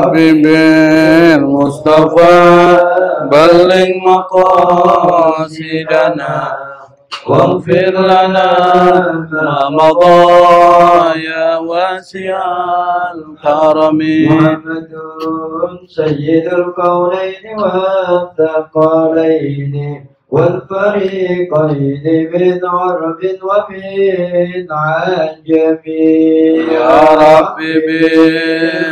ربي بالمصطفى بلغ مقاصدنا واغفر لنا ما مضى يا واسع الكرم. محمد سيد الكونين والثقلين والفريقين من عرب ومن عجم. يا ربي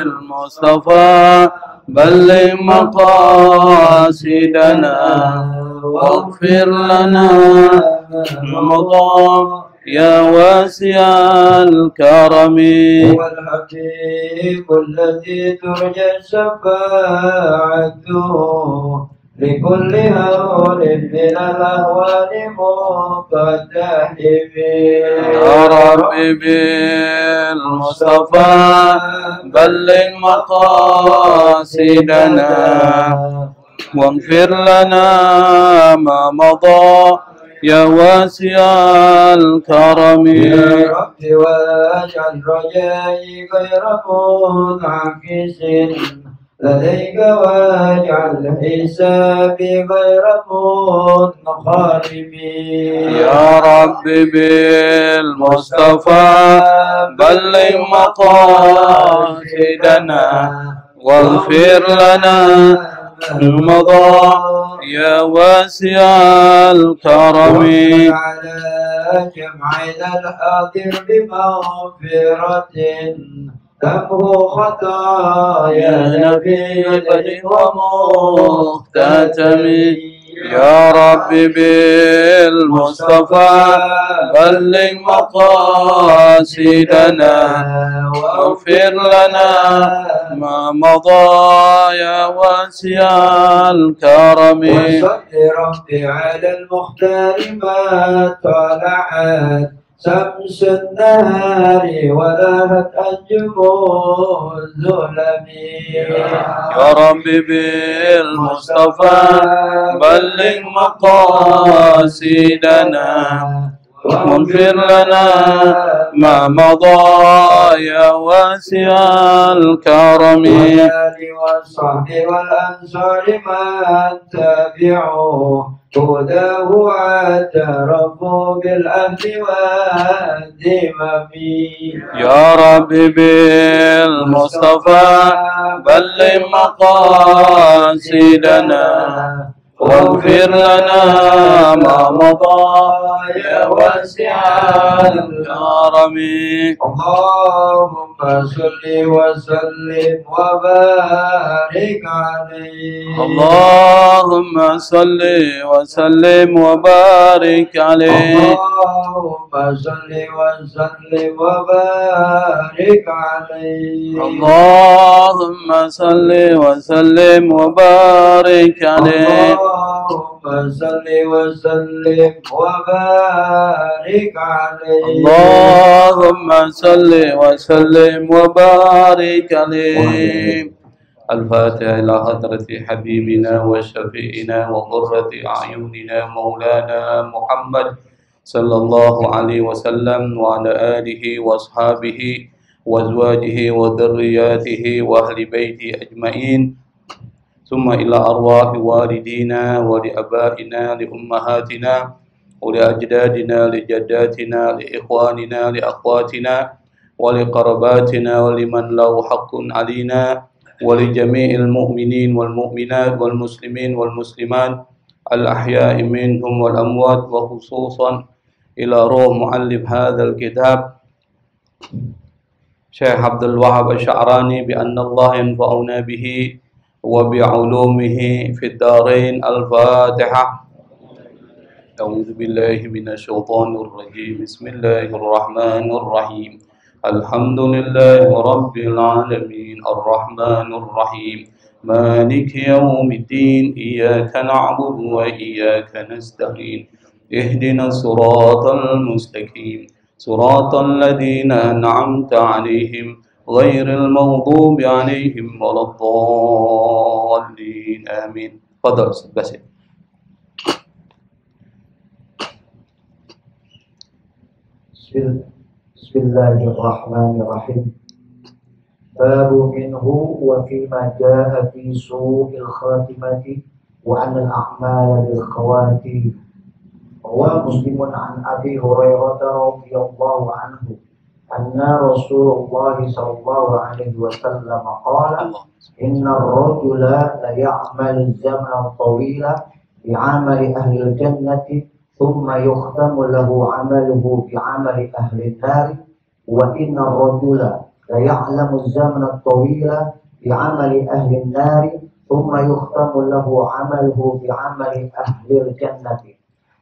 بالمصطفى بلغ مقاصدنا واغفر لنا ما مضى يا واسع الكرم. هو الحبيب الذي ترجى شفاعته لكل هول من الأهوال مقتحم. يا ربي بالمصطفى بلغ مقاصدنا واغفر لنا ما مضى يا واسع الكرم. يا رب واجعل رجائي غير منعكس لديك واجعل حسابي غير منخرم. يا رب بالمصطفى بلغ مقاصدنا واغفر لنا مضى يا واسع الكرم. على جمعنا الحاضر بمغفرة تمحو خطايانا في بدء ومختتم. يا رب بالمصطفى بلغ مقاصدنا واغفر لنا ما مضى يا واسع الكرم. وصل ربي على المختار ما طلعت شمس النهار وذهبت أنجم الظلم. يا رب بالمصطفى بلغ مقاصدنا واغفر لنا ما مضى يا واسع الكرم. والآل والصحب والأنصار من تبعوا هداه واعترفوا بالعهد والذمم. يا رب بالمصطفى بلغ مقاصدنا واغفر لنا ما مضى يا واسع الكرم. اللهم صل وسلم وبارك عليه. اللهم صل وسلم وبارك عليه. اللهم صل وسلم وبارك عليه. اللهم صل وسلم وبارك عليه. اللهم صل وسلم وبارك عليه. اللهم صل وسلم وبارك عليه. الفاتحة إلى حضرة حبيبنا وشفيعنا وقرة أعيننا مولانا محمد صلى الله عليه وسلم وعلى آله وأصحابه وأزواجه وذرياته وأهل بيته أجمعين، ثم إلى أرواح والدينا ولأبائنا لأمهاتنا ولأجدادنا لجداتنا لإخواننا لأخواتنا ولقرباتنا ولمن له حق علينا ولجميع المؤمنين والمؤمنات والمسلمين والمسلمات الأحياء منهم والأموات، وخصوصا إلى روح مؤلف هذا الكتاب شيخ عبد الوهاب الشعراني بأن الله ينفعنا به وبعلومه في الدارين. الفاتحة. أعوذ بالله من الشيطان الرجيم. بسم الله الرحمن الرحيم. الحمد لله رب العالمين الرحمن الرحيم مالك يوم الدين إياك نعبد وإياك نستعين اهدنا الصراط المستقيم صراط الذين أنعمت عليهم غير المغضوب عليهم ولا الضالين آمين. تفضل بس. بسم الله الرحمن الرحيم. باب منه وفيما جاء في سوء الخاتمة وأن الأعمال بالخواتيم. ومسلم عن أبي هريرة رضي الله عنه أن رسول الله صلى الله عليه وسلم قال: إن الرجل ليعمل زمنا طويلا بعمل أهل الجنة ثم يختم له عمله بعمل أهل النار، وإن الرجل ليعلم الزمن الطويل بعمل أهل النار ثم يختم له عمله بعمل أهل الجنة.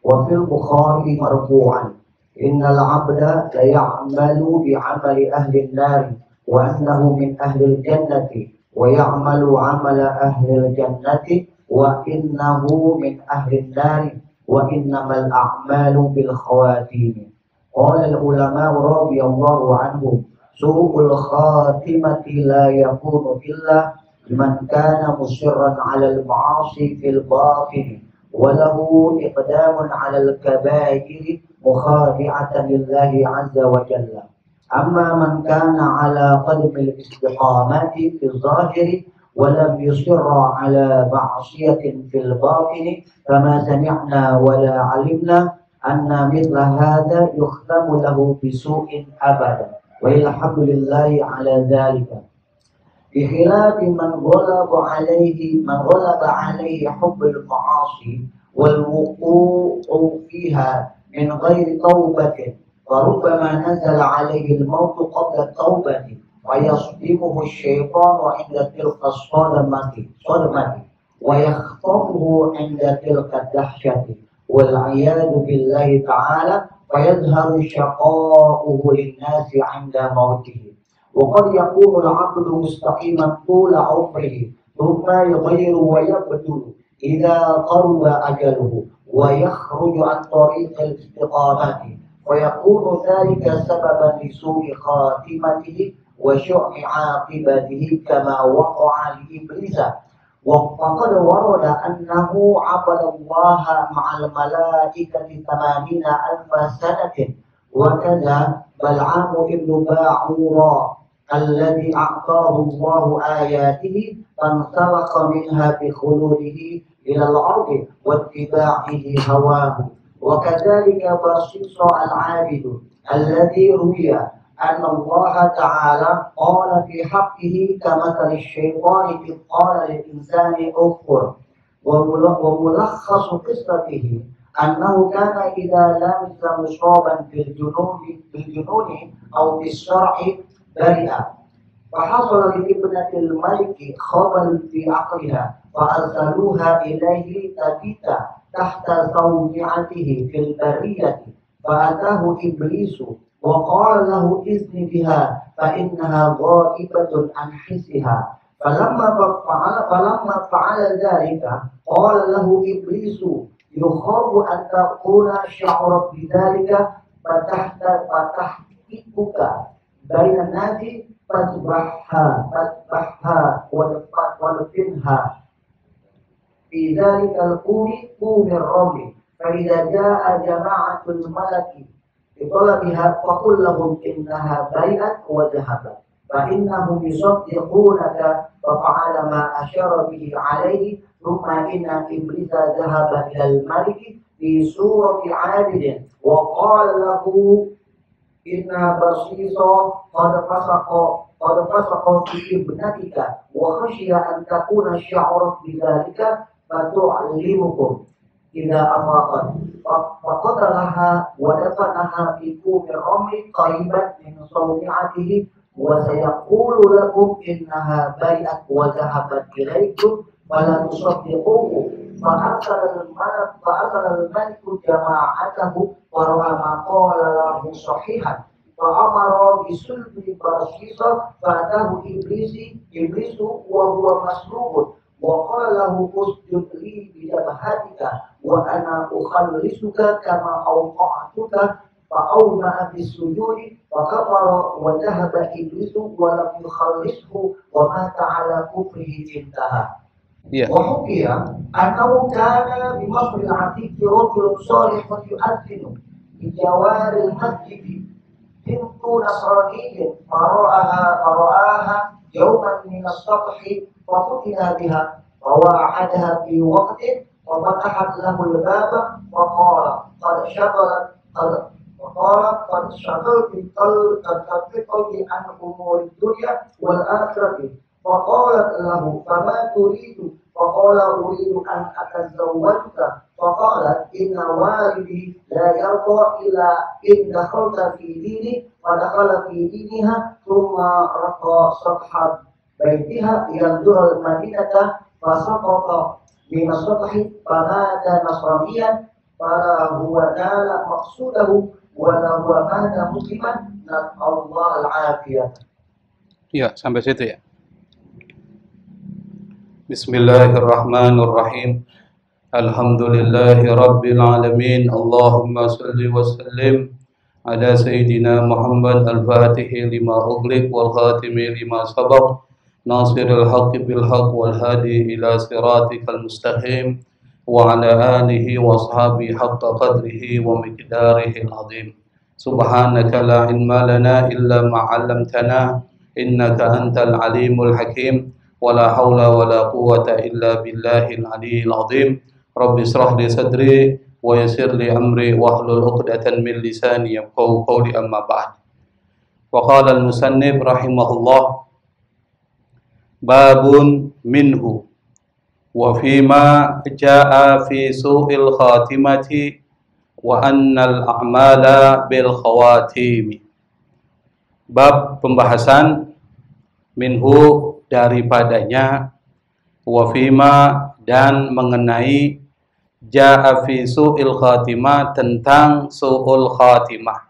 وفي البخاري مرفوعا: إن العبد ليعمل بعمل أهل النار وأنه من أهل الجنة، ويعمل عمل أهل الجنة وإنه من أهل النار، وإنما الأعمال بالخواتيم. قال العلماء رضي الله عنهم: سوء الخاتمة لا يكون إلا لمن كان مصرا على المعاصي في الباطن وله إقدام على الكبائر مخادعة لله عز وجل. أما من كان على قدم الاستقامة في الظاهر ولم يصر على معصية في الباطن فما سمعنا ولا علمنا أن مثل هذا يختم له بسوء أبدا، والحمد لله على ذلك. بخلاف من غلب عليه حب المعاصي والوقوع فيها من غير توبة، فربما نزل عليه الموت قبل التوبة ويصدمه الشيطان عند تلك الصدمة ويخطفه عند تلك الدهشة والعياذ بالله تعالى، فيظهر شقاؤه للناس عند موته. وقد يكون العبد مستقيما طول عمره ثم يغير ويبدل إذا قرب أجله ويخرج عن طريق الاستقامة، ويكون ذلك سببا لسوء خاتمته وشؤم عاقبته كما وقع لإبليس. وقد ورد أنه عبد الله مع الملائكة 80,000 سنة، وكذا بلعام بن باعورا الذي أعطاه الله آياته فانسلخ منها بخلوده إلى الأرض واتباعه هواه. وكذلك برصيص العابد الذي روي أن الله تعالى قال في حقه كمثل الشيطان إذ قال للإنسان اكفر. وملخص قصته أنه كان إذا لمس مصابا بالجنون أو بالشرع برئ. فحصل لابنة الملك خبل في عقلها فأرسلوها إليه تبيت تحت صومعته في البرية، فأتاه إبليس وقال له إذن بها فإنها غائبة عن حسها. فلما فعل ذلك قال له إبليس: يخاف أن تكون شعرت بذلك فتحكك بين الناس فاذبحها ودفنها في ذلك الكوم الرمل، فإذا جاء جماعة الملك بطلبها فقل لهم إنها برئت وذهبت، فإنهم يصدقونك. ففعل ما أشار به عليه. ثم إن إبليس ذهب إلى الملك في صورة عابد وقال له: إن برصيص قد فسق في ابنتك وخشي أن تكون شعرت بذلك فتعلمكم إذا أفاقت. فقتلها ودفنها في كوم الرمل قريبا من صومعته، وسيقول لكم إنها برئت وذهبت إليكم فلا تصدقوه. فأرسل الملك جماعته ورأى ما قال له صحيحا، فأمر بسلب برصيص، فأتاه إبليس وهو مسلوب وقال له: اسجد لي بجبهتك وأنا أخلصك كما أوقعتك. فأومأ بالسجود فكفر وذهب إبليس ولم يخلصه ومات على كفره انتهى. وحكي أنه كان بمصر العتيق رجل صالح يؤذن بجوار المسجد بنت نصراني فرآها يوما من السطح ففتن بها فوعدها في وقت وفتحت له الباب وقال قد شغلت قلبي عن أمور الدنيا والآخرة. فقالت له فما تريد؟ فقال أريد أن أتزوجك. فقالت إن والدي لا يرضى إلا إن دخلت في ديني ودخل في دينها. ثم رقى سطح بيتها ينظر المدينة فسقط من السطح فمات نصرانيا فلا هو نال مقصوده ولا هو مات مسلما. نسأل الله العافية. Ya, sampai situ ya. Bismillahirrahmanirrahim. Alhamdulillahi rabbil alamin. Allahumma salli wa sallim ala sayyidina Muhammad al-Fatihi lima ughliq wal khatimi lima sabaq nasiril haqqi bil haqq wal hadi ila siratikal mustaqim wa ala alihi wa ashabihi haqqa qadrihi wa miqdarihi al-azim. Subhanaka la ilma lana illa ma 'allamtana innaka antal alimul hakim. Wala haula wala quwwata illa billahil aliyyil azim. Rabbi israh li sadri wa yassir li amri wahlul 'uqdatan min lisani yafqahu qawli, amma ba'd. Wa qala al-musannif rahimahullah, babun minhu wa fima jaa fi su'il khatimati wa annal a'mala bil khawatim. Bab pembahasan minhu daripadanya, wa fima dan mengenai jaa fi su'il khatimah tentang su'ul khatimah.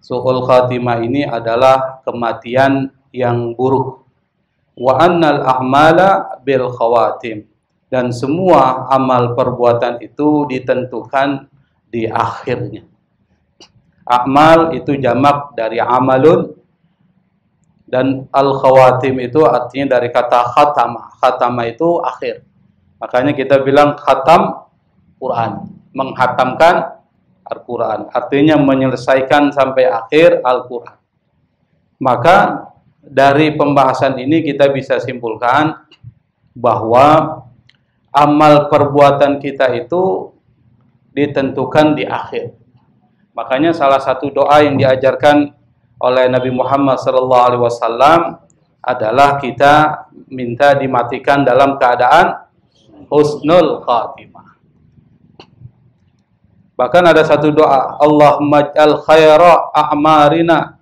Su'ul khatimah ini adalah kematian yang buruk. Wa annal a'mala bil khawatim, dan semua amal perbuatan itu ditentukan di akhirnya. A'mal itu jamak dari amalun, dan al-khawatim itu artinya dari kata khatama. Khatama itu akhir. Makanya kita bilang khatam Quran, menghatamkan Al-Quran. Artinya menyelesaikan sampai akhir Al-Quran. Maka dari pembahasan ini kita bisa simpulkan bahwa amal perbuatan kita itu ditentukan di akhir. Makanya salah satu doa yang diajarkan oleh Nabi Muhammad SAW adalah kita minta dimatikan dalam keadaan husnul khatimah. Bahkan ada satu doa, Allahumma ij'al khaira a'marina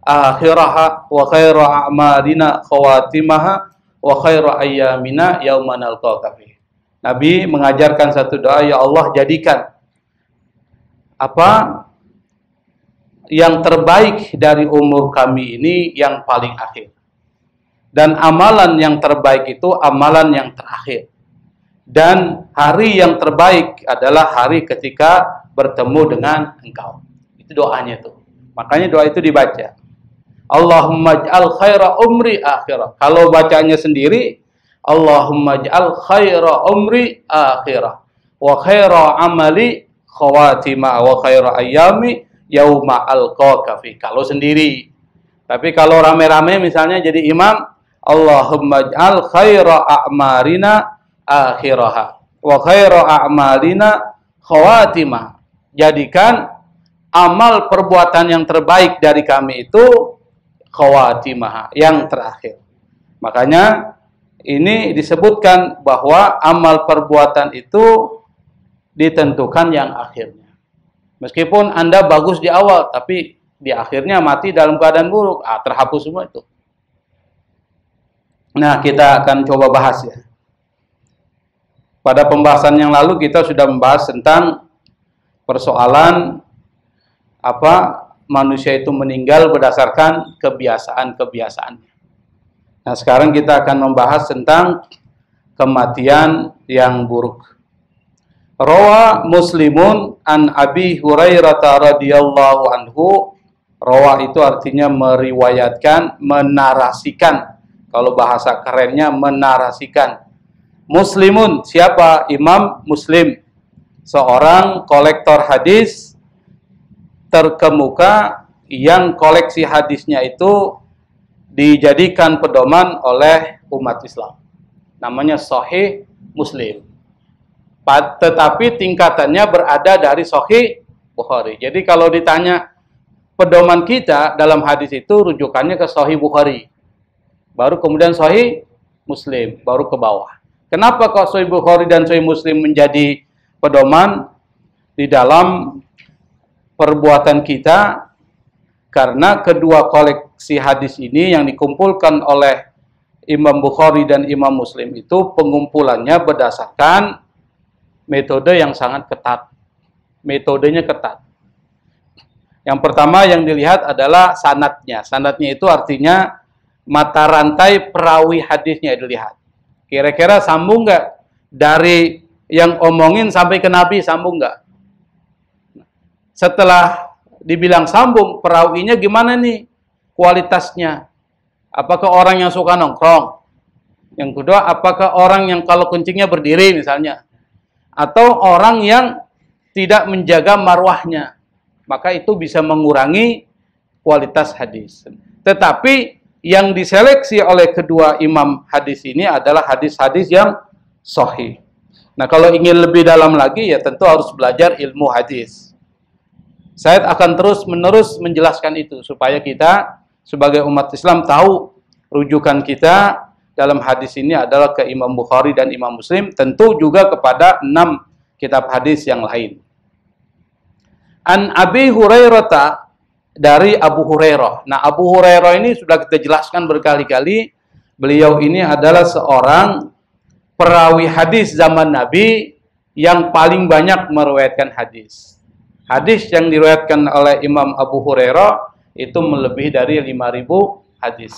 akhiraha wa khaira a'malina khawatimaha wa khaira ayyamina yauman nalqaka fi. Nabi mengajarkan satu doa, ya Allah jadikan apa yang terbaik dari umur kami ini yang paling akhir, dan amalan yang terbaik itu amalan yang terakhir, dan hari yang terbaik adalah hari ketika bertemu dengan Engkau. Itu doanya tuh. Makanya doa itu dibaca, Allahumma ij'al khaira umri akhirah. Kalau bacanya sendiri, Allahumma ij'al khaira umri akhirah wa khaira amali khawatimah wa khaira ayyami yauma alqaka fi. Kalau sendiri. Tapi kalau rame-rame misalnya jadi imam, Allahumma ij'al khaira a'marina akhiraha wa khaira a'malina khawatimah. Jadikan amal perbuatan yang terbaik dari kami itu khawatimah, yang terakhir. Makanya ini disebutkan bahwa amal perbuatan itu ditentukan yang akhirnya. Meskipun Anda bagus di awal, tapi di akhirnya mati dalam keadaan buruk, terhapus semua itu. Nah, kita akan coba bahas ya. Pada pembahasan yang lalu kita sudah membahas tentang persoalan apa manusia itu meninggal berdasarkan kebiasaan-kebiasaannya. Nah, sekarang kita akan membahas tentang kematian yang buruk. Rawa Muslimun an Abi Hurairah radhiyallahu anhu. Rawa itu artinya meriwayatkan, menarasikan. Kalau bahasa kerennya menarasikan. Muslimun, siapa? Imam Muslim, seorang kolektor hadis terkemuka yang koleksi hadisnya itu dijadikan pedoman oleh umat Islam. Namanya Sahih Muslim. Tetapi tingkatannya berada dari Sahih Bukhari. Jadi kalau ditanya pedoman kita dalam hadis itu rujukannya ke Sahih Bukhari. Baru kemudian Sahih Muslim, baru ke bawah. Kenapa kok Sahih Bukhari dan Sahih Muslim menjadi pedoman di dalam perbuatan kita? Karena kedua koleksi hadis ini yang dikumpulkan oleh Imam Bukhari dan Imam Muslim itu pengumpulannya berdasarkan metode yang sangat ketat. Metodenya ketat. Yang pertama yang dilihat adalah sanadnya. Sanadnya itu artinya mata rantai perawi hadisnya dilihat. Kira-kira sambung nggak dari yang omongin sampai ke Nabi, sambung nggak? Setelah dibilang sambung, perawinya gimana nih kualitasnya? Apakah orang yang suka nongkrong? Yang kedua, apakah orang yang kalau kencingnya berdiri misalnya? Atau orang yang tidak menjaga marwahnya? Maka itu bisa mengurangi kualitas hadis. Tetapi yang diseleksi oleh kedua imam hadis ini adalah hadis-hadis yang sahih. Nah, kalau ingin lebih dalam lagi ya tentu harus belajar ilmu hadis. Saya akan terus-menerus menjelaskan itu supaya kita sebagai umat Islam tahu rujukan kita dalam hadis ini adalah ke Imam Bukhari dan Imam Muslim, tentu juga kepada 6 kitab hadis yang lain. An Abi Hurairah, dari Abu Hurairah. Nah, Abu Hurairah ini sudah kita jelaskan berkali-kali. Beliau ini adalah seorang perawi hadis zaman Nabi yang paling banyak meriwayatkan hadis. Hadis yang diriwayatkan oleh Imam Abu Hurairah itu melebihi dari 5.000 hadis.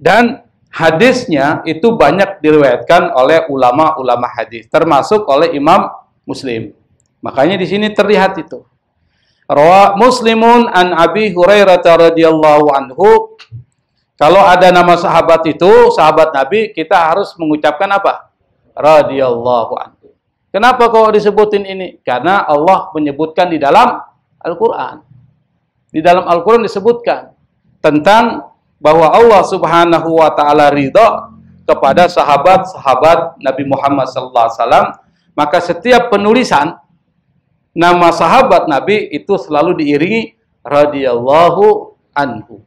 Dan hadisnya itu banyak diriwayatkan oleh ulama-ulama hadis, termasuk oleh Imam Muslim. Makanya di sini terlihat itu. Rawa Muslimun an Abi Hurairah radhiyallahu anhu. Kalau ada nama sahabat itu, sahabat Nabi, kita harus mengucapkan apa? Radhiyallahu anhu. Kenapa kok disebutin ini? Karena Allah menyebutkan di dalam Al-Quran. Di dalam Al-Quran disebutkan tentang bahwa Allah Subhanahu wa Ta'ala ridha kepada sahabat-sahabat Nabi Muhammad SAW. Maka setiap penulisan nama sahabat Nabi itu selalu diiringi radhiyallahu anhu.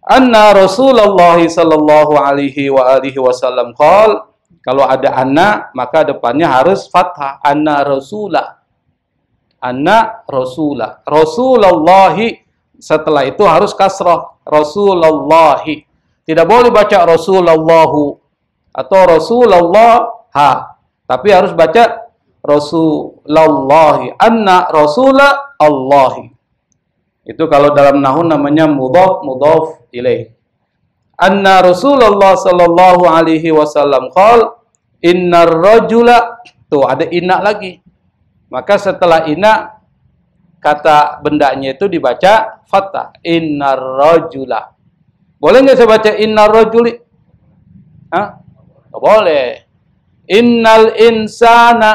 Anna Rasulullah sallallahu alaihi wa alihi wasallam qala, kalau ada anna maka depannya harus fathah. Anna Rasulah. Anna Rasulah. Rasulullahi setelah itu harus kasrah. Rasulullahi. Tidak boleh baca Rasulullahu atau Rasulullah ha. Tapi harus baca Rasulullahi. Anna Rasulah Allahi. Itu kalau dalam nahwu namanya mudhaf ilaih. Anna Rasulullah sallallahu alaihi wasallam qala innar rajula, tuh ada inna lagi. Maka setelah inna kata bendanya itu dibaca fathah. Innar rajula. Boleh nggak saya baca innar rajuli? Hah? Nggak boleh. Innal insana.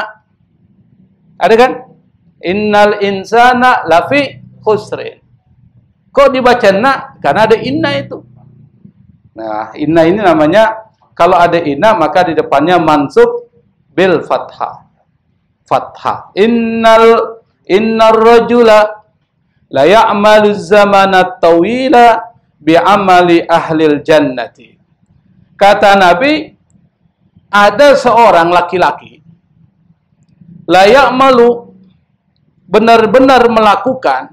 Ada kan? Innal insana lafi khusrin. Kok dibaca na? Karena ada inna itu. Nah, inna ini namanya, kalau ada inna maka di depannya mansub bil fathah. Fathah. Innar rajula la ya'malu zamana tawila bi'amali ahlil jannati. Kata Nabi, ada seorang laki-laki la ya'malu, benar-benar melakukan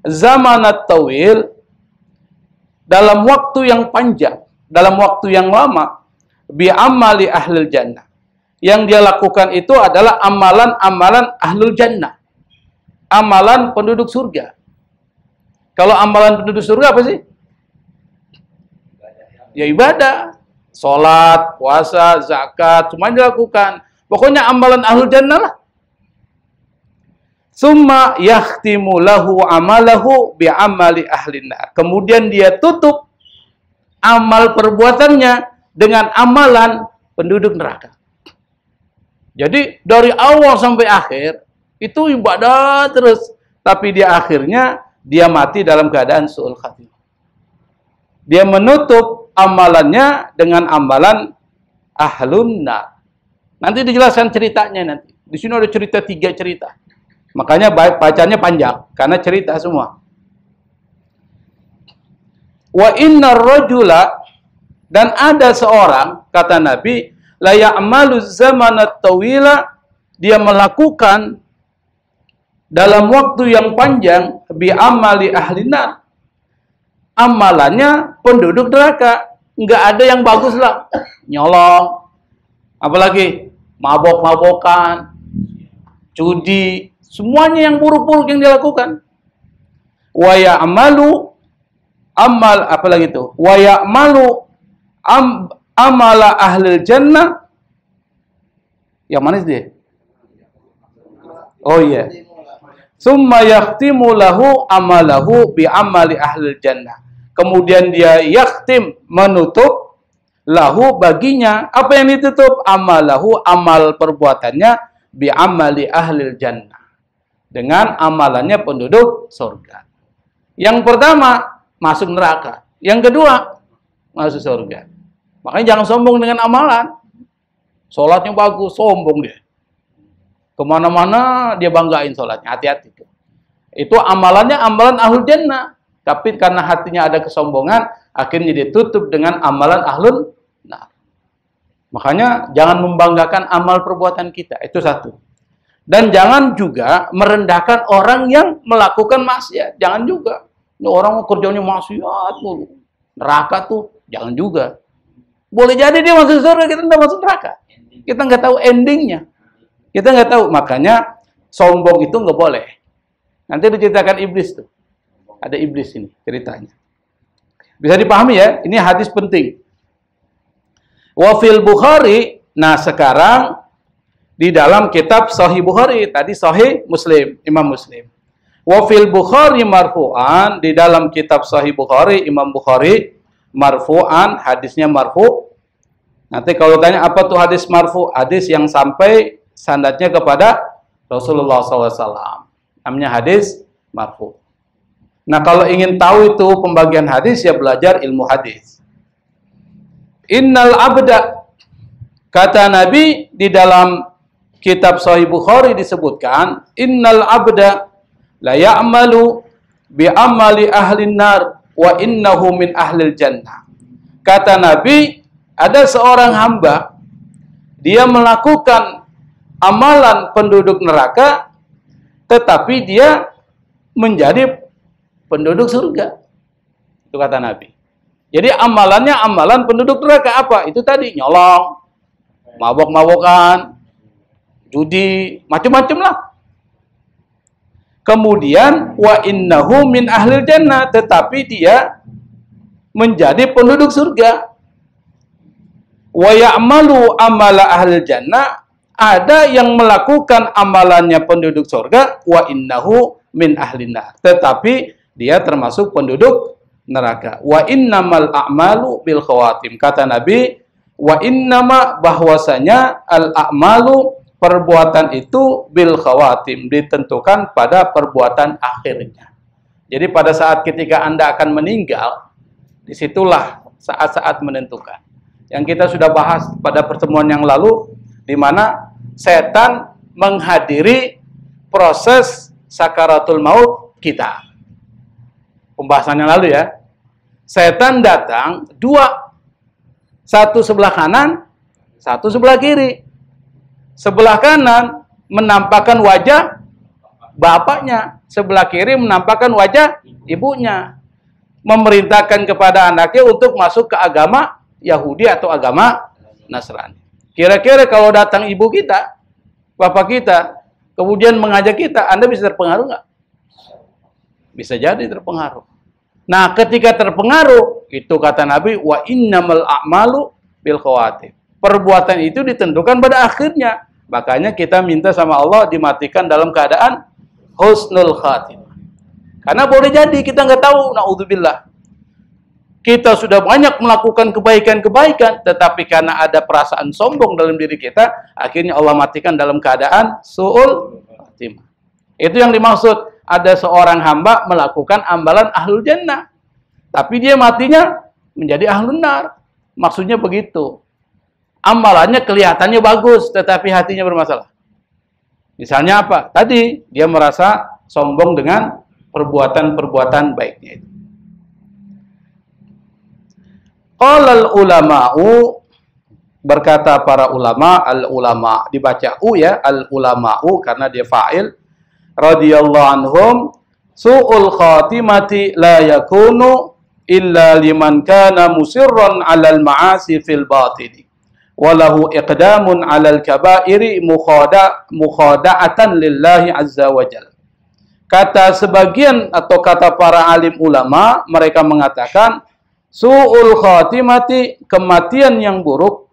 zamanat tawil, dalam waktu yang panjang, dalam waktu yang lama, bi'amali ahlul jannah. Yang dia lakukan itu adalah amalan-amalan ahlul jannah. Amalan penduduk surga. Kalau amalan penduduk surga apa sih? Ya ibadah. Sholat, puasa, zakat, semuanya dilakukan. Pokoknya amalan ahlul jannah lah. Summa yakhtimu lahu amalahu bi'amali ahlin nar. Kemudian dia tutup amal perbuatannya dengan amalan penduduk neraka. Jadi dari awal sampai akhir itu ibadah terus, tapi di akhirnya dia mati dalam keadaan su'ul khatimah. dia menutup amalannya dengan amalan ahlun nar. Nanti dijelaskan ceritanya nanti. Di sini ada cerita 3 cerita. Makanya bacanya panjang karena cerita semua. Wa innar rajula, dan ada seorang, kata Nabi, la ya'malu zamanat tawila, dia melakukan dalam waktu yang panjang bi amali ahli nar, amalannya penduduk neraka. Enggak ada yang bagus lah, nyolong, apalagi mabok-mabokan, judi, semuanya yang buruk-buruk yang dilakukan. Wa ya'malu amal, apalagi itu, wa ya'malu amala ahlil jannah. Yang mana sih? Oh iya. Summa yakhtimu lahu amalahu bi amali ahlil jannah. Kemudian dia yakhtim, menutup, lahu baginya, apa yang ditutup? Amalahu, amal perbuatannya, bi amali ahlil jannah, dengan amalannya penduduk surga. Yang pertama masuk neraka, yang kedua masuk surga. Makanya jangan sombong dengan amalan. Sholatnya bagus, sombong dia. Kemana-mana dia banggain sholatnya, hati-hati. Itu amalannya amalan ahlul jannah. Tapi karena hatinya ada kesombongan, akhirnya ditutup dengan amalan ahlul nar. Makanya jangan membanggakan amal perbuatan kita, itu satu. Dan jangan juga merendahkan orang yang melakukan maksiat. Jangan juga. Ini orang kerjanya maksiat mulu, neraka tuh, jangan juga. Boleh jadi dia masuk surga, kita tidak masuk neraka. Kita nggak tahu endingnya. Kita nggak tahu. Makanya sombong itu nggak boleh. Nanti diceritakan iblis tuh. Ada iblis ini ceritanya. Bisa dipahami ya? Ini hadis penting. Wa fil Bukhari. Nah sekarang di dalam kitab Sahih Bukhari, tadi Sahih Muslim, Imam Muslim. Wa fil Bukhari marfu'an, di dalam kitab Sahih Bukhari, Imam Bukhari marfu'an, hadisnya marfu'. Nanti kalau tanya apa tuh hadis marfu'? Hadis yang sampai sanadnya kepada Rasulullah SAW. Namanya hadis marfu'. Nah kalau ingin tahu itu pembagian hadis, ya belajar ilmu hadis. Innal abda, kata Nabi di dalam kitab Sahih Bukhari disebutkan, innal abda la ya'malu bi amali ahlin nar wa innahu min ahlil jannah. Kata Nabi, ada seorang hamba, dia melakukan amalan penduduk neraka, tetapi dia menjadi penduduk surga. Itu kata Nabi. Jadi amalannya amalan penduduk neraka apa? Itu tadi, nyolong, mabok-mabokan, judi, macam-macam lah. Kemudian wa innahu min ahlil jannah, tetapi dia menjadi penduduk surga. Wa ya'malu amala ahlil jannah, ada yang melakukan amalannya penduduk surga, wa innahu min ahlin nar, tetapi dia termasuk penduduk neraka. Wa innamal a'malu bil khawatim, kata Nabi, wa innama, bahwasanya al a'malu, perbuatan itu bil khawatim, ditentukan pada perbuatan akhirnya. Jadi pada saat ketika Anda akan meninggal, disitulah saat-saat menentukan. Yang kita sudah bahas pada pertemuan yang lalu, di mana setan menghadiri proses sakaratul maut kita. Pembahasannya lalu ya. Setan datang dua, satu sebelah kanan, satu sebelah kiri. Sebelah kanan menampakkan wajah bapaknya, sebelah kiri menampakkan wajah ibunya. Memerintahkan kepada anaknya untuk masuk ke agama Yahudi atau agama Nasrani. Kira-kira kalau datang ibu kita, bapak kita, kemudian mengajak kita, Anda bisa terpengaruh nggak? Bisa jadi terpengaruh. Nah, ketika terpengaruh, itu kata Nabi, wa innamal a'malu bil khawatim. Perbuatan itu ditentukan pada akhirnya. Makanya kita minta sama Allah dimatikan dalam keadaan husnul khatimah. Karena boleh jadi kita nggak tahu, naudzubillah. Kita sudah banyak melakukan kebaikan-kebaikan, tetapi karena ada perasaan sombong dalam diri kita, akhirnya Allah matikan dalam keadaan su'ul khatimah. Itu yang dimaksud. Ada seorang hamba melakukan amalan ahlul jannah, tapi dia matinya menjadi ahlun nar. Maksudnya begitu. Amalannya kelihatannya bagus, tetapi hatinya bermasalah. Misalnya apa? Tadi dia merasa sombong dengan perbuatan-perbuatan baiknya itu. Qala al-ulama'u, berkata para ulama, al-ulama dibaca u ya, al-ulama'u karena dia fa'il, radhiyallahu anhum, su'ul khatimati la yakunu illa liman kana musirran 'alal ma'asi fil batini walahu iqdamun 'alal kaba'iri mukhada'atan lillahi azza wa jalla. Kata sebagian atau kata para alim ulama, mereka mengatakan su'ul khatimati, kematian yang buruk,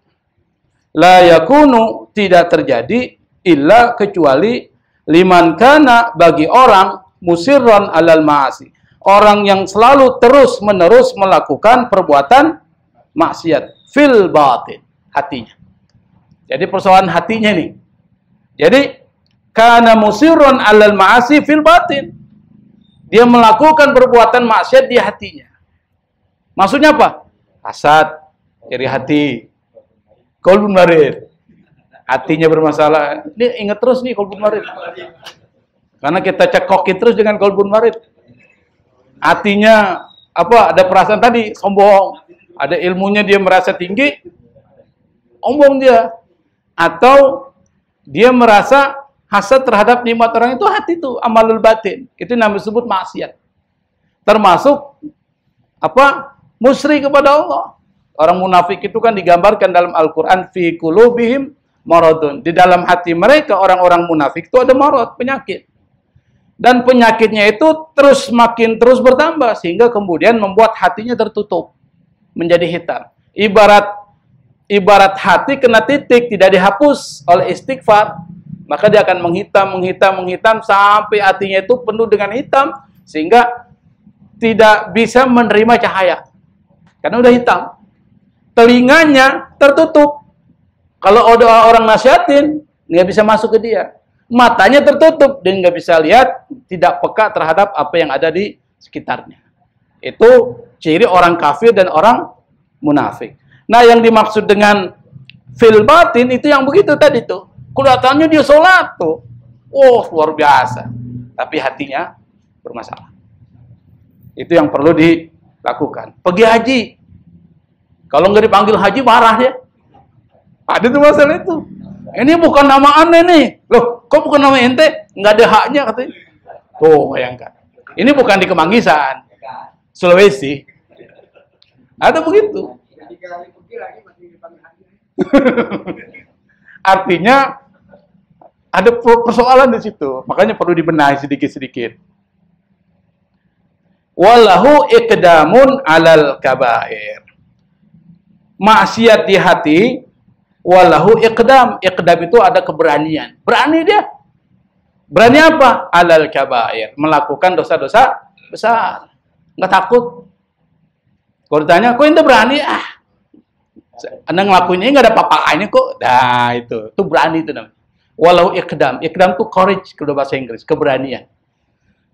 la yakunu, tidak terjadi, illa, kecuali, liman kana, bagi orang, musirran 'alal ma'asi, orang yang selalu terus-menerus melakukan perbuatan maksiat fil batin, hatinya. Jadi persoalan hatinya nih. Jadi kana musirran 'alal ma'asi fil batin, dia melakukan perbuatan maksiat di hatinya. Maksudnya apa? Hasad, iri hati, qalbun marid, hatinya bermasalah. Dia ingat terus nih qalbun marid, karena kita cekokin terus dengan qalbun marid. Hatinya apa? Ada perasaan tadi sombong, ada ilmunya dia merasa tinggi, sombong dia, atau dia merasa hasad terhadap nikmat orang, itu hati itu amalul batin. Itu namanya disebut maksiat. Termasuk apa? Musyrik kepada Allah. Orang munafik itu kan digambarkan dalam Al-Qur'an fi qulubihim maradun. Di dalam hati mereka orang-orang munafik itu ada marad, penyakit. Dan penyakitnya itu makin terus bertambah sehingga kemudian membuat hatinya tertutup menjadi hitam. Ibarat hati kena titik tidak dihapus oleh istighfar, maka dia akan menghitam sampai hatinya itu penuh dengan hitam sehingga tidak bisa menerima cahaya karena udah hitam. Telinganya tertutup, kalau ada orang nasihatin nggak bisa masuk ke dia. Matanya tertutup dan nggak bisa lihat, tidak peka terhadap apa yang ada di sekitarnya. Itu ciri orang kafir dan orang munafik. Nah, yang dimaksud dengan fil batin itu yang begitu tadi tuh. Kelihatannya dia sholat tuh, luar biasa, tapi hatinya bermasalah. Itu yang perlu dilakukan. Pergi haji, kalau nggak dipanggil haji marah dia. Ada tuh masalah itu. Ini bukan nama aneh nih. Loh, kok bukan nama ente? Nggak ada haknya katanya. Tuh, bayangkan. Ini bukan di Kemanggisan, Sulawesi. Ada begitu. Artinya ada persoalan di situ. Makanya perlu dibenahi sedikit-sedikit. Walahu iqdamun 'alal kabair. Maksiat di hati, walahu iqdam. Iqdam itu ada keberanian. Berani dia. Berani apa? 'Alal kabair. Melakukan dosa-dosa besar. Nggak takut. Kalau ditanya, kok ente berani? Anda ngelakuin ini nggak ada apa-apanya kok. Nah, itu berani itu namanya. Walau iqdam. Iqdam itu courage kalau bahasa Inggris, keberanian.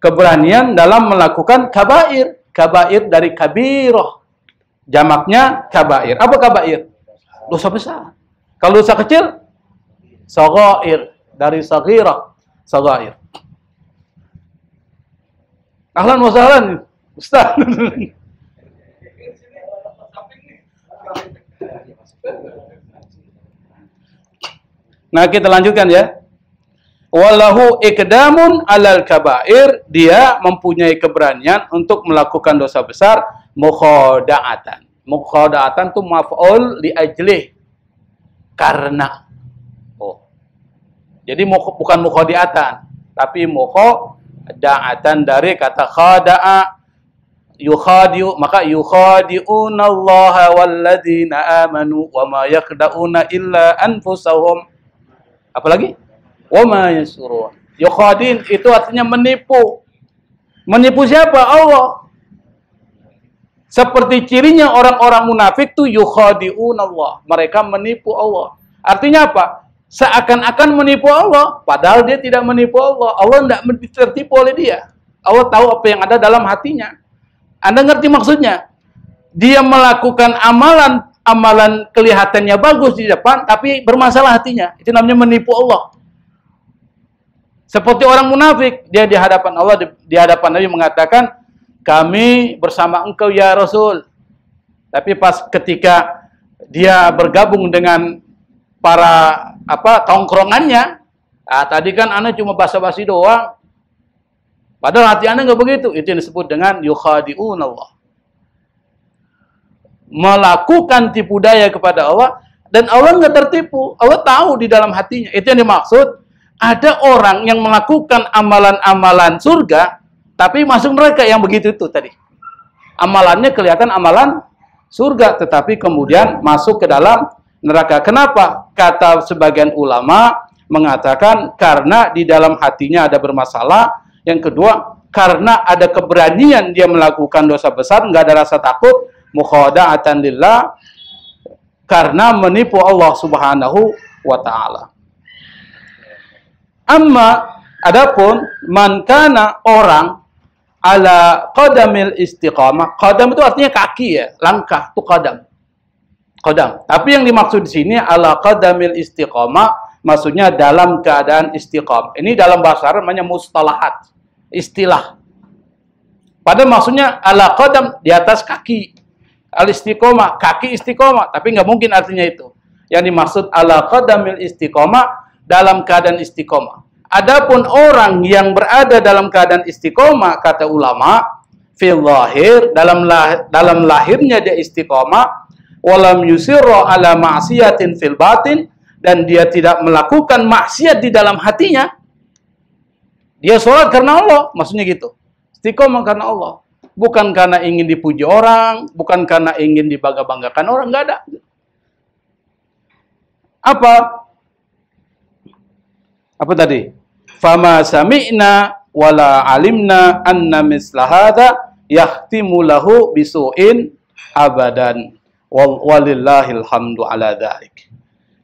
Keberanian dalam melakukan kabair. Kabair dari kabiroh. Jamaknya kabair. Apa kabair? Dosa besar. Kalau dosa kecil, shaghair. Dari saghirah, shaghair. Ahlan wa sahlan, Ustaz. Nah, kita lanjutkan ya. Walahu iqdamun 'alal kabair, dia mempunyai keberanian untuk melakukan dosa besar, mukhada'atan. Mukhada'atan itu maf'ul li ajlih, karena. Jadi bukan mukhadi'atan, tapi mukhada'atan dari kata khada'a, yukhadi'u, maka yukhadi'unallaha walladzina amanu wa ma yakhda'una illa anfusahum. Apalagi? Wa ma yasurun. Yukhadin itu artinya menipu. Menipu siapa? Allah. Seperti cirinya orang-orang munafik tuh yukhadi'unallah. Mereka menipu Allah. Artinya apa? Seakan-akan menipu Allah, padahal dia tidak menipu Allah. Allah tidak tertipu oleh dia. Allah tahu apa yang ada dalam hatinya. Anda ngerti maksudnya? dia melakukan amalan kelihatannya bagus di depan, tapi bermasalah hatinya. Itu namanya menipu Allah. Seperti orang munafik, dia di hadapan Allah, di hadapan Nabi mengatakan, kami bersama engkau ya Rasul. Tapi pas ketika dia bergabung dengan para tongkrongannya, tadi kan ana cuma basa-basi doang. Padahal hati ana nggak begitu. Itu yang disebut dengan yukhadi'un Allah. Melakukan tipu daya kepada Allah, dan Allah nggak tertipu. Allah tahu di dalam hatinya. Itu yang dimaksud. Ada orang yang melakukan amalan-amalan surga, tapi masuk neraka, yang begitu itu tadi. Amalannya kelihatan amalan surga, tetapi kemudian masuk ke dalam neraka. Kenapa? Kata sebagian ulama mengatakan karena di dalam hatinya ada bermasalah. Yang kedua, karena ada keberanian dia melakukan dosa besar, nggak ada rasa takut, mukhada'atan lillah, karena menipu Allah Subhanahu wa ta'ala. Amma adapun man kana orang ala qadamil istiqamah. Qadam itu artinya kaki ya, langkah itu qadam. Qadam. Tapi yang dimaksud di sini ala qadamil istiqamah, maksudnya dalam keadaan istiqamah. Ini dalam bahasa Arab namanya mustalahat, istilah. Padahal maksudnya ala qadam, di atas kaki. Al istiqamah, kaki istiqamah, tapi nggak mungkin artinya itu. Yang dimaksud ala qadamil istiqamah, dalam keadaan istiqomah. Adapun orang yang berada dalam keadaan istiqomah, kata ulama, fil zahir, dalam lahirnya dia istiqomah, walam yusirra ala ma'siyatin fil batin, dan dia tidak melakukan maksiat di dalam hatinya. Dia sholat karena Allah, maksudnya gitu. Istiqomah karena Allah. Bukan karena ingin dipuji orang, bukan karena ingin dibangga-banggakan orang, enggak ada. Apa tadi? Fama sami'na wala alimna anna misla hadza yahtimu lahu bisu'in abadan. Walillahil hamdu ala dzalik.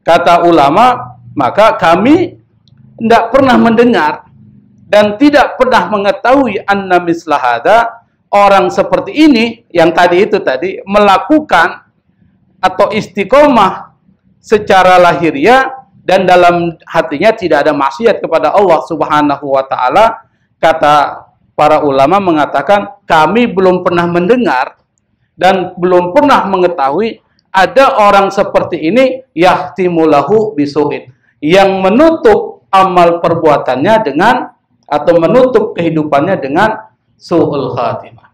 Kata ulama, maka kami tidak pernah mendengar dan tidak pernah mengetahui anna misla hadza, orang seperti ini yang tadi melakukan atau istiqomah secara lahiriah dan dalam hatinya tidak ada maksiat kepada Allah Subhanahu wa ta'ala. Kata para ulama mengatakan, kami belum pernah mendengar dan belum pernah mengetahui ada orang seperti ini yahtimulahu bisu'in, yang menutup amal perbuatannya dengan, atau menutup kehidupannya dengan su'ul khatimah.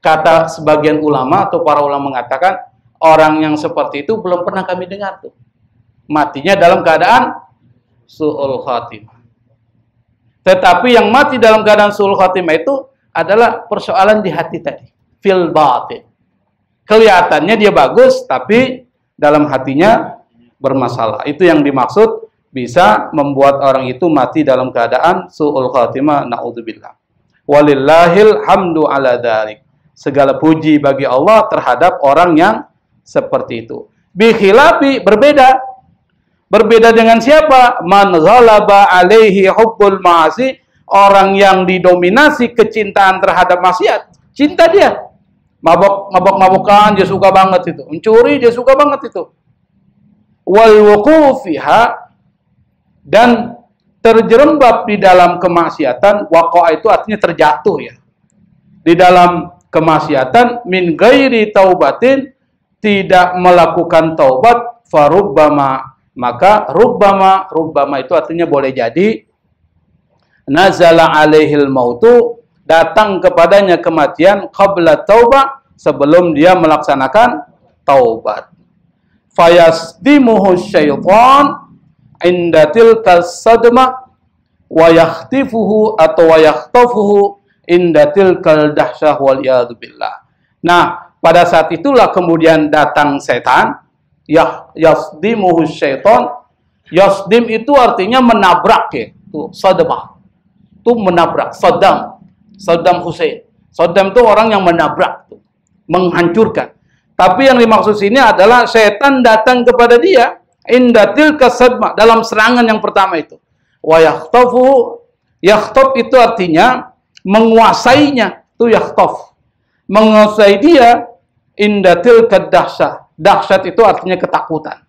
Kata sebagian ulama atau para ulama mengatakan, orang yang seperti itu belum pernah kami dengar tuh. Matinya dalam keadaan su'ul khatimah. Tetapi yang mati dalam keadaan su'ul khatimah itu adalah persoalan di hati tadi. Fil batin. Kelihatannya dia bagus, tapi dalam hatinya bermasalah. Itu yang dimaksud bisa membuat orang itu mati dalam keadaan su'ul khatimah. Na'udzubillah. Walillahil hamdu ala dzalik. Segala puji bagi Allah terhadap orang yang seperti itu. Bikhilafi, berbeda. Berbeda dengan siapa? Man ghalaba alaihi hubbul ma'asi, orang yang didominasi kecintaan terhadap maksiat. Cinta dia. Mabok-mabokan dia suka banget itu. Mencuri dia suka banget itu. Wal wuqufiha, dan terjerembab di dalam kemaksiatan. Waqa itu artinya terjatuh ya. Di dalam kemaksiatan, min ghairi taubatin, tidak melakukan taubat, farubbama, maka rubbama itu artinya boleh jadi, nazala alaihil mautu, datang kepadanya kematian, qabla taubah, sebelum dia melaksanakan taubat. Fayasdimuhu syaitan inda tilka sadma wa yakhtifuhu atau wa yakhtafuhu inda tilkal dahsyah wal iyadu billah. Nah, pada saat itulah kemudian datang setan, yasdimuhu syaitan. Yasdim itu artinya menabrak ya. Itu sadmah. Itu menabrak. Saddam Hussein. Saddam itu orang yang menabrak, tuh, menghancurkan. Tapi yang dimaksud sini adalah setan datang kepada dia indatil kasadma, dalam serangan yang pertama itu. Wa yakhtafu, yakhtab itu artinya menguasainya, itu yakhtaf. menguasai dia indatil kedahsyat. Dahsyat itu artinya ketakutan.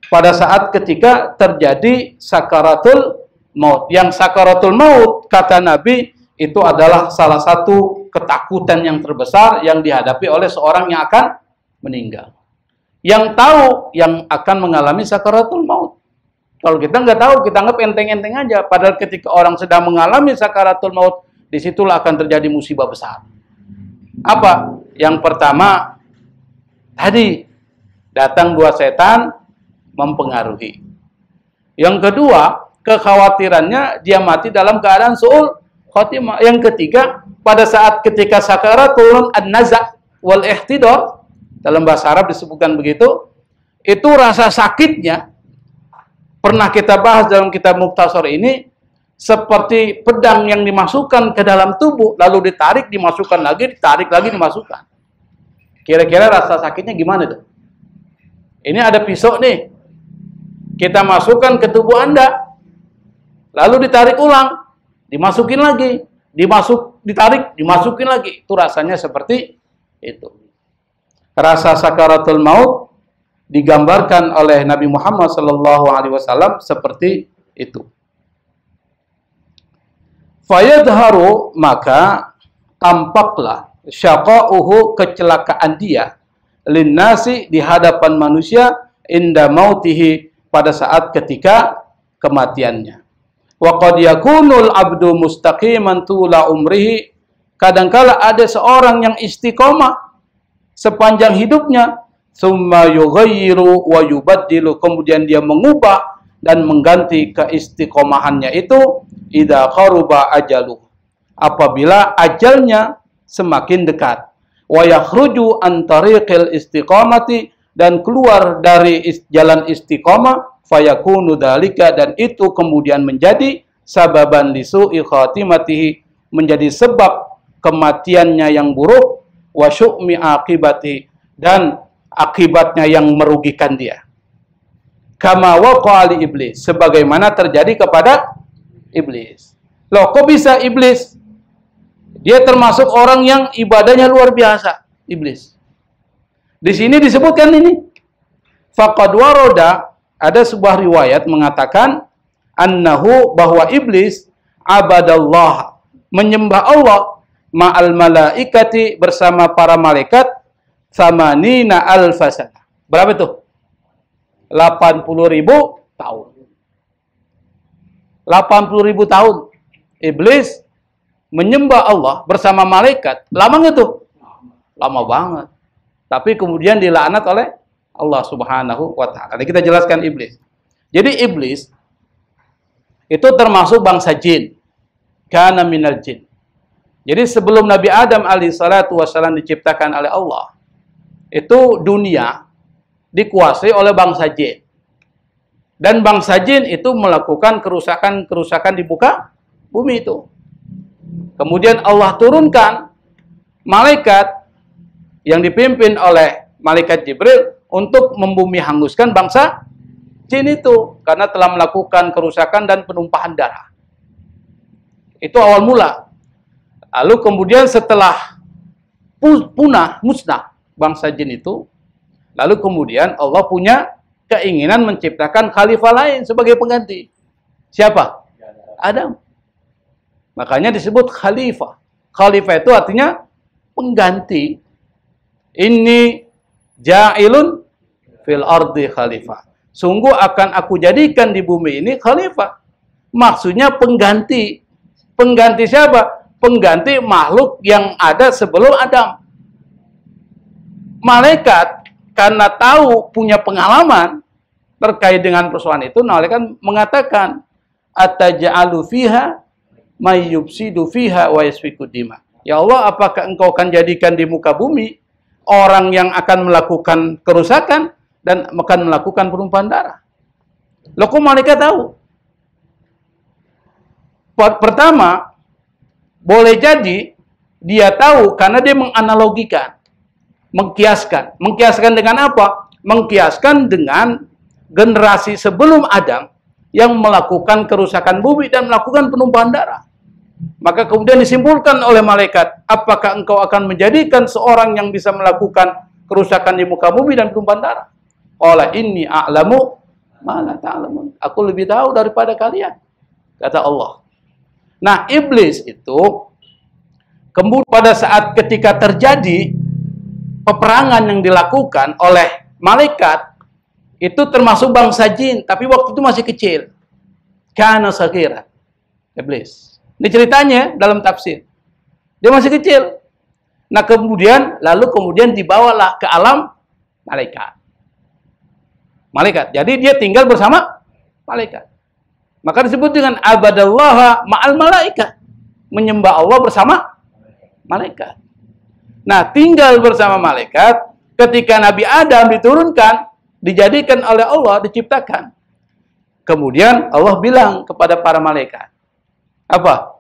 Pada saat ketika terjadi sakaratul maut. Yang sakaratul maut, kata Nabi, itu adalah salah satu ketakutan yang terbesar yang dihadapi oleh seorang yang akan meninggal. Yang tahu yang akan mengalami sakaratul maut. Kalau kita nggak tahu, kita anggap enteng-enteng aja. Padahal ketika orang sedang mengalami sakaratul maut, disitulah akan terjadi musibah besar. Apa? Yang pertama, tadi datang dua setan mempengaruhi. Yang kedua, kekhawatirannya dia mati dalam keadaan su'ul khotimah. Yang ketiga, pada saat ketika sakarat turun an-naza' wal ihtidar, dalam bahasa Arab disebutkan begitu, itu rasa sakitnya pernah kita bahas dalam kitab Mukhtasar ini seperti pedang yang dimasukkan ke dalam tubuh, lalu ditarik, dimasukkan lagi, ditarik lagi, dimasukkan. Kira-kira rasa sakitnya gimana tuh? Ini ada pisau nih, kita masukkan ke tubuh Anda, lalu ditarik ulang, dimasukin lagi, ditarik, dimasukin lagi. Itu rasanya seperti itu. Rasa sakaratul maut digambarkan oleh Nabi Muhammad SAW seperti itu. Fayadharu, maka tampaklah syaqa'uhu, kecelakaan dia, linnasi, di hadapan manusia, inda mautihi, pada saat ketika kematiannya. Wa qad yakunul abdu mustaqiman tula umrihi, kadangkala ada seorang yang istiqomah sepanjang hidupnya, tsumma yughayyiru wa yubaddilu, kemudian dia mengubah dan mengganti keistiqomahannya itu, idza qaruba ajalu, apabila ajalnya semakin dekat, wa yakhruju an tariqil istiqamati, dan keluar dari jalan istiqamah, fayakunu dzalika, dan itu kemudian menjadi sababan lisu'i khatimatihi, menjadi sebab kematiannya yang buruk, wa syu'mi akibati, dan akibatnya yang merugikan dia. Kama waqa'a li iblis, sebagaimana terjadi kepada iblis. Loh, kok bisa iblis? Dia termasuk orang yang ibadahnya luar biasa, iblis. Di sini disebutkan ini. Faqad waroda, ada sebuah riwayat mengatakan annahu, bahwa iblis abadallah, menyembah Allah, ma'al malaikati, bersama para malaikat, tsamanina alfasana. Berapa itu? 80.000 tahun. 80.000 tahun. Iblis menyembah Allah bersama malaikat. Lama nggak tuh? Lama banget. Tapi kemudian dilaknat oleh Allah Subhanahu wa ta'ala. Kita jelaskan iblis. Jadi iblis itu termasuk bangsa jin. Kana minal jin. Jadi sebelum Nabi Adam alaihissalatu wassalam diciptakan oleh Allah, itu dunia dikuasai oleh bangsa jin. Dan bangsa jin itu melakukan kerusakan-kerusakan di muka bumi itu. Kemudian Allah turunkan malaikat yang dipimpin oleh malaikat Jibril untuk membumi hanguskan bangsa jin itu, karena telah melakukan kerusakan dan penumpahan darah. Itu awal mula. Lalu kemudian setelah punah, musnah bangsa jin itu, lalu kemudian Allah punya keinginan menciptakan khalifah lain sebagai pengganti. Siapa? Adam. Makanya disebut khalifah. Khalifah itu artinya pengganti. Inni ja'ilun fil ardi khalifah. Sungguh akan aku jadikan di bumi ini khalifah. Maksudnya pengganti. Pengganti siapa? Pengganti makhluk yang ada sebelum Adam. Malaikat karena tahu, punya pengalaman terkait dengan persoalan itu, malaikat mengatakan, ataj'alu fiha may yufsidu fiha wa yasfiku dima. Ya Allah, apakah engkau akan jadikan di muka bumi orang yang akan melakukan kerusakan dan akan melakukan penumpahan darah? Loh, kok malaikat tahu? Pertama, boleh jadi dia tahu karena dia menganalogikan, mengkiaskan. Mengkiaskan dengan apa? Mengkiaskan dengan generasi sebelum Adam yang melakukan kerusakan bumi dan melakukan penumpahan darah. Maka kemudian disimpulkan oleh malaikat, apakah engkau akan menjadikan seorang yang bisa melakukan kerusakan di muka bumi dan tumpahan darah? Qala inni a'lamu ma la ta'lamun. Aku lebih tahu daripada kalian, kata Allah. Nah, iblis itu kemudian pada saat ketika terjadi peperangan yang dilakukan oleh malaikat, itu termasuk bangsa jin, tapi waktu itu masih kecil. Kana saghira. Iblis. Ini ceritanya dalam tafsir. Dia masih kecil. Nah, kemudian dibawalah ke alam malaikat. Malaikat. Jadi dia tinggal bersama malaikat. Maka disebut dengan abadallaha ma'al malaikat. Menyembah Allah bersama malaikat. Nah, tinggal bersama malaikat ketika Nabi Adam diturunkan, dijadikan oleh Allah, diciptakan. Kemudian Allah bilang kepada para malaikat, apa?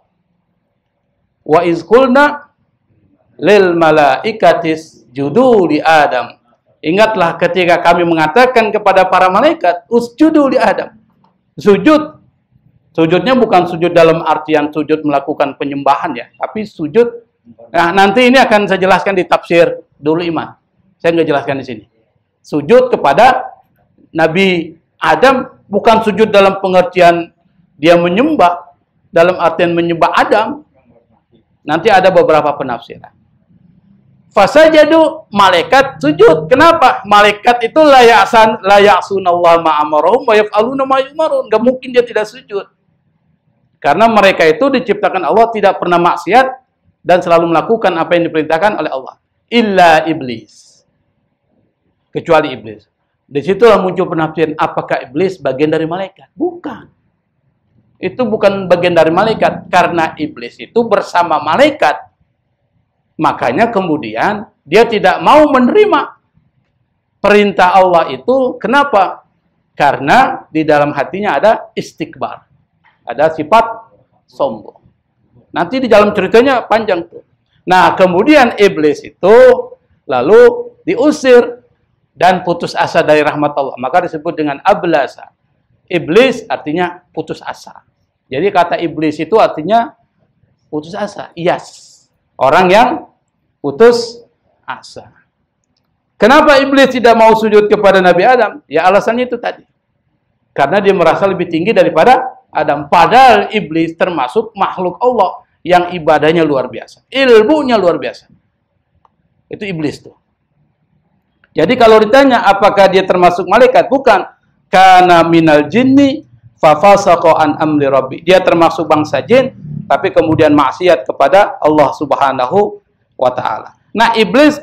Wa iz qulna lil malaikatis judu li Adam. Ingatlah ketika kami mengatakan kepada para malaikat, usjudu li Adam. Sujud. Sujudnya bukan sujud dalam artian sujud melakukan penyembahan ya, tapi sujud. Nah, nanti ini akan saya jelaskan di tafsir dulu iman. Saya nggak jelaskan di sini. Sujud kepada Nabi Adam bukan sujud dalam pengertian dia menyembah, dalam artian menyembah Adam. Nanti ada beberapa penafsiran. Fasajadu, malaikat sujud. Kenapa? Malaikat itu la ya'sunallaha ma amarahum wa yaf'aluna ma yu'marun. Enggak mungkin dia tidak sujud. Karena mereka itu diciptakan Allah tidak pernah maksiat dan selalu melakukan apa yang diperintahkan oleh Allah. Illa iblis. Kecuali iblis. Disitulah muncul penafsiran, apakah iblis bagian dari malaikat? Bukan. Itu bukan bagian dari malaikat. Karena iblis itu bersama malaikat. Makanya kemudian dia tidak mau menerima perintah Allah itu. Kenapa? Karena di dalam hatinya ada istikbar. Ada sifat sombong. Nanti di dalam ceritanya panjang tuh. Nah, kemudian iblis itu lalu diusir dan putus asa dari rahmat Allah. Maka disebut dengan ablasa. Iblis artinya putus asa. Jadi kata iblis itu artinya putus asa. Iyas. Orang yang putus asa. Kenapa iblis tidak mau sujud kepada Nabi Adam? Ya alasannya itu tadi. Karena dia merasa lebih tinggi daripada Adam. Padahal iblis termasuk makhluk Allah yang ibadahnya luar biasa. Ilmunya luar biasa. Itu iblis tuh. Jadi kalau ditanya apakah dia termasuk malaikat? Bukan. Kana minal jinni fafasaqa an amri rabbi. Dia termasuk bangsa jin, tapi kemudian maksiat kepada Allah Subhanahu wa taala. Nah, iblis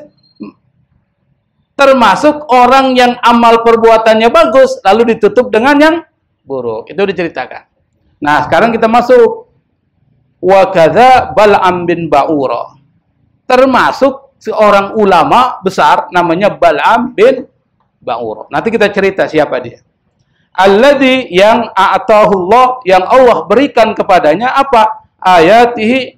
termasuk orang yang amal perbuatannya bagus lalu ditutup dengan yang buruk. Itu diceritakan. Nah, sekarang kita masuk wa kadza Bal'am bin Ba'ura. Termasuk seorang ulama besar namanya Bal'am bin Ba'ura. Nanti kita cerita siapa dia. Alladzi yang a'tahullah, yang Allah berikan kepadanya apa? Ayatihi,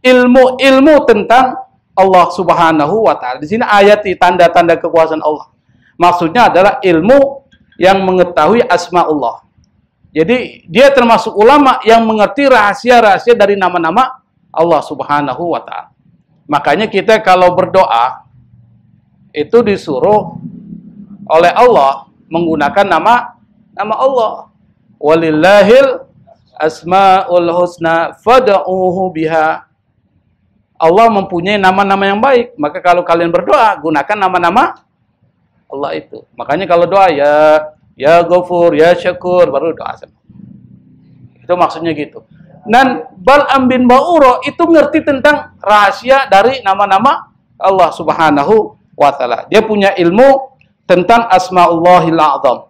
ilmu tentang Allah Subhanahu wa taala. Di sini ayati tanda-tanda kekuasaan Allah. Maksudnya adalah ilmu yang mengetahui asmaullah. Jadi dia termasuk ulama yang mengerti rahasia-rahasia dari nama-nama Allah Subhanahu wa taala. Makanya kita kalau berdoa itu disuruh oleh Allah menggunakan nama Allah. Walillahil asmaul husna fad'uuhu biha. Allah mempunyai nama-nama yang baik. Maka kalau kalian berdoa, gunakan nama-nama Allah itu. Makanya kalau doa ya Ghafur, ya Syakur, baru doa. Itu maksudnya gitu. Dan Bal'am bin Ba'ura itu ngerti tentang rahasia dari nama-nama Allah Subhanahu wa taala. Dia punya ilmu tentang asmaullahil a'zam.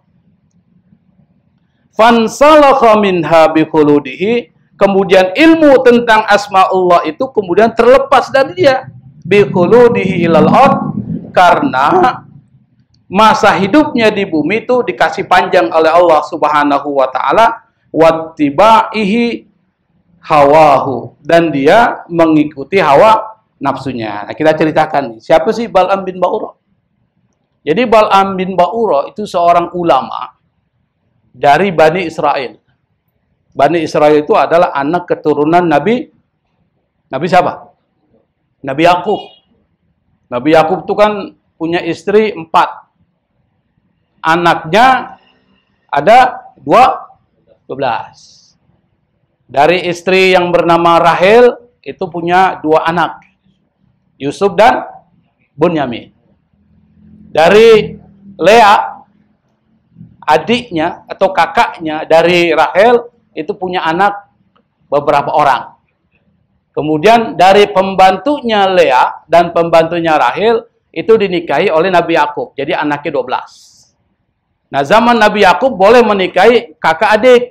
Fansalakha minha bikhuludihi, kemudian ilmu tentang asmaullah itu kemudian terlepas dari dia bikhuludihi ilal ard, karena masa hidupnya di bumi itu dikasih panjang oleh Allah Subhanahu wa taala, wattibaihi hawahu, dan dia mengikuti hawa nafsunya. Nah, kita ceritakan nih, siapa sih Bal'am bin Ba'ura? Jadi Bal'am bin Ba'ura itu seorang ulama dari Bani Israel. Bani Israel itu adalah anak keturunan Nabi Nabi siapa? Nabi Yakub. Nabi Yakub itu kan punya istri 4. Anaknya ada 12. Dari istri yang bernama Rahel itu punya 2 anak. Yusuf dan Bunyamin. Dari Lea, adiknya atau kakaknya dari Rahel itu punya anak beberapa orang. Kemudian dari pembantunya Lea dan pembantunya Rahel itu dinikahi oleh Nabi Yakub. Jadi anaknya 12. Nah, zaman Nabi Yakub boleh menikahi kakak adik.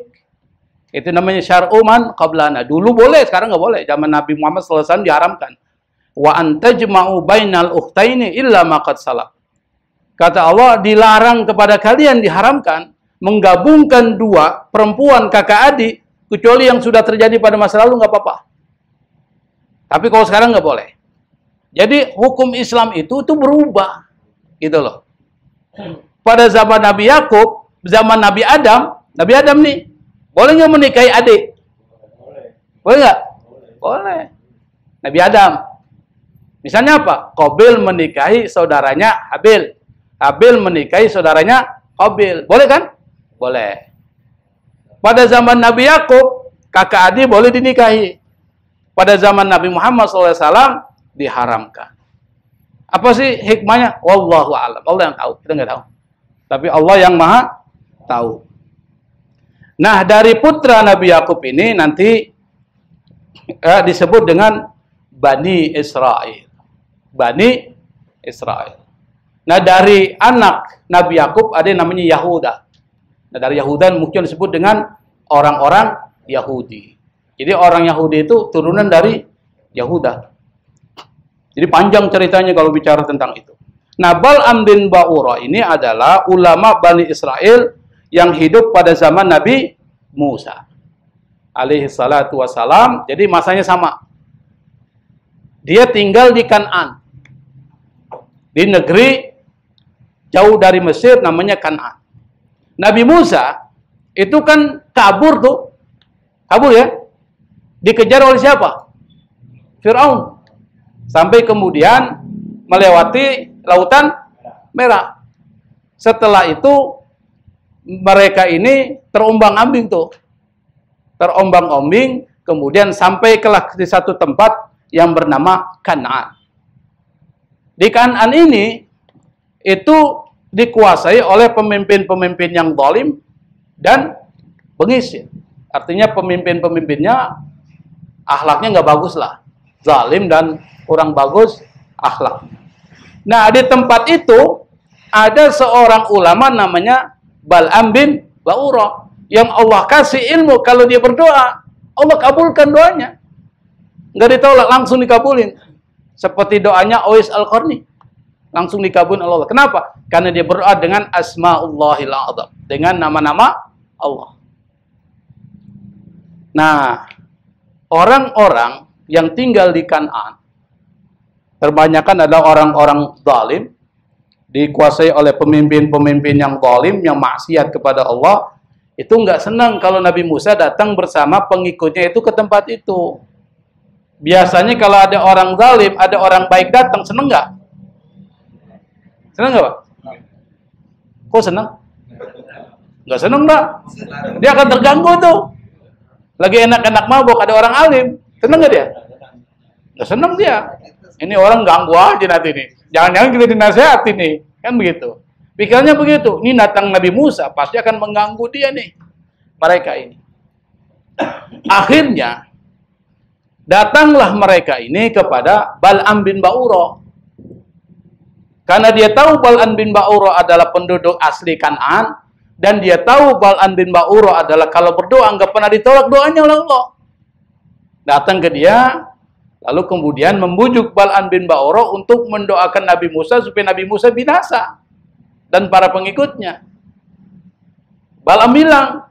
Itu namanya syar'uman qablana. Dulu boleh, sekarang nggak boleh. Zaman Nabi Muhammad SAW diharamkan. Wa antajma'u bainal ukhtaini illa ma qad salaf. Kata Allah, dilarang kepada kalian, diharamkan menggabungkan 2 perempuan kakak adik kecuali yang sudah terjadi pada masa lalu, nggak apa-apa. Tapi kalau sekarang nggak boleh. Jadi hukum Islam itu berubah, gitu loh. Pada zaman Nabi Yakub, zaman Nabi Adam nih, boleh nggak menikahi adik? Boleh nggak? Boleh. Nabi Adam. Misalnya apa? Qabil menikahi saudaranya Habil. Habil menikahi saudaranya Qabil. Boleh kan? Boleh. Pada zaman Nabi Yakub, kakak adik boleh dinikahi. Pada zaman Nabi Muhammad SAW diharamkan. Apa sih hikmahnya? Wallahu a'lam. Allah yang tahu, kita nggak tahu. Tapi Allah yang maha tahu. Nah, dari putra Nabi Yakub ini nanti disebut dengan Bani Israel. Bani Israel. Nah, dari anak Nabi Yakub ada yang namanya Yahuda. Nah, dari Yahuda mungkin disebut dengan orang-orang Yahudi. Jadi orang Yahudi itu turunan dari Yahuda. Jadi panjang ceritanya kalau bicara tentang itu. Nah, Bal'am bin Ba'ura ini adalah ulama Bani Israel yang hidup pada zaman Nabi Musa alaihi salatu wassalam. Jadi masanya sama. Dia tinggal di Kan'an. Di negeri jauh dari Mesir namanya Kan'an. Nabi Musa itu kan kabur tuh. Kabur ya. Dikejar oleh siapa? Fir'aun. Sampai kemudian melewati Lautan Merah. Setelah itu mereka ini terombang-ambing tuh. Terombang-ambing, kemudian sampai di satu tempat yang bernama Kan'an. Di Kan'an ini itu dikuasai oleh pemimpin-pemimpin yang zalim dan bengis. Artinya pemimpin-pemimpinnya akhlaknya nggak bagus lah. Zalim dan kurang bagus akhlak. Nah, di tempat itu ada seorang ulama namanya Bal'am bin Ba'ura yang Allah kasih ilmu kalau dia berdoa, Allah kabulkan doanya. Nggak ditolak, langsung dikabulin. Seperti doanya Uwais Al-Qarni. Langsung dikabulin Allah. Kenapa? Karena dia berdoa dengan Asma'ullahil A'zam. Dengan nama-nama Allah. Nah, orang-orang yang tinggal di Kan'an kebanyakan adalah orang-orang zalim, dikuasai oleh pemimpin-pemimpin yang zalim, yang maksiat kepada Allah. Itu nggak senang kalau Nabi Musa datang bersama pengikutnya itu ke tempat itu. Biasanya kalau ada orang zalim, ada orang baik datang, senang nggak? Senang nggak, Pak? Kok senang? Nggak senang, Pak. Dia akan terganggu tuh. Lagi enak-enak mabok, ada orang alim. Senang nggak dia? Nggak senang dia. Ini orang ganggu aja nanti nih. Jangan-jangan kita dinasehati nih. Kan begitu. Pikirannya begitu. Ini datang Nabi Musa, pasti akan mengganggu dia nih. Mereka ini. Akhirnya, datanglah mereka ini kepada Bal'am bin Ba'ura. Karena dia tahu Bal'am bin Ba'ura adalah penduduk asli Kan'an. Dan dia tahu Bal'am bin Ba'ura adalah kalau berdoa nggak pernah ditolak doanya oleh Allah. Datang ke dia, lalu kemudian membujuk Bal'am bin Ba'ura untuk mendoakan Nabi Musa supaya Nabi Musa binasa dan para pengikutnya. Bal'am bilang,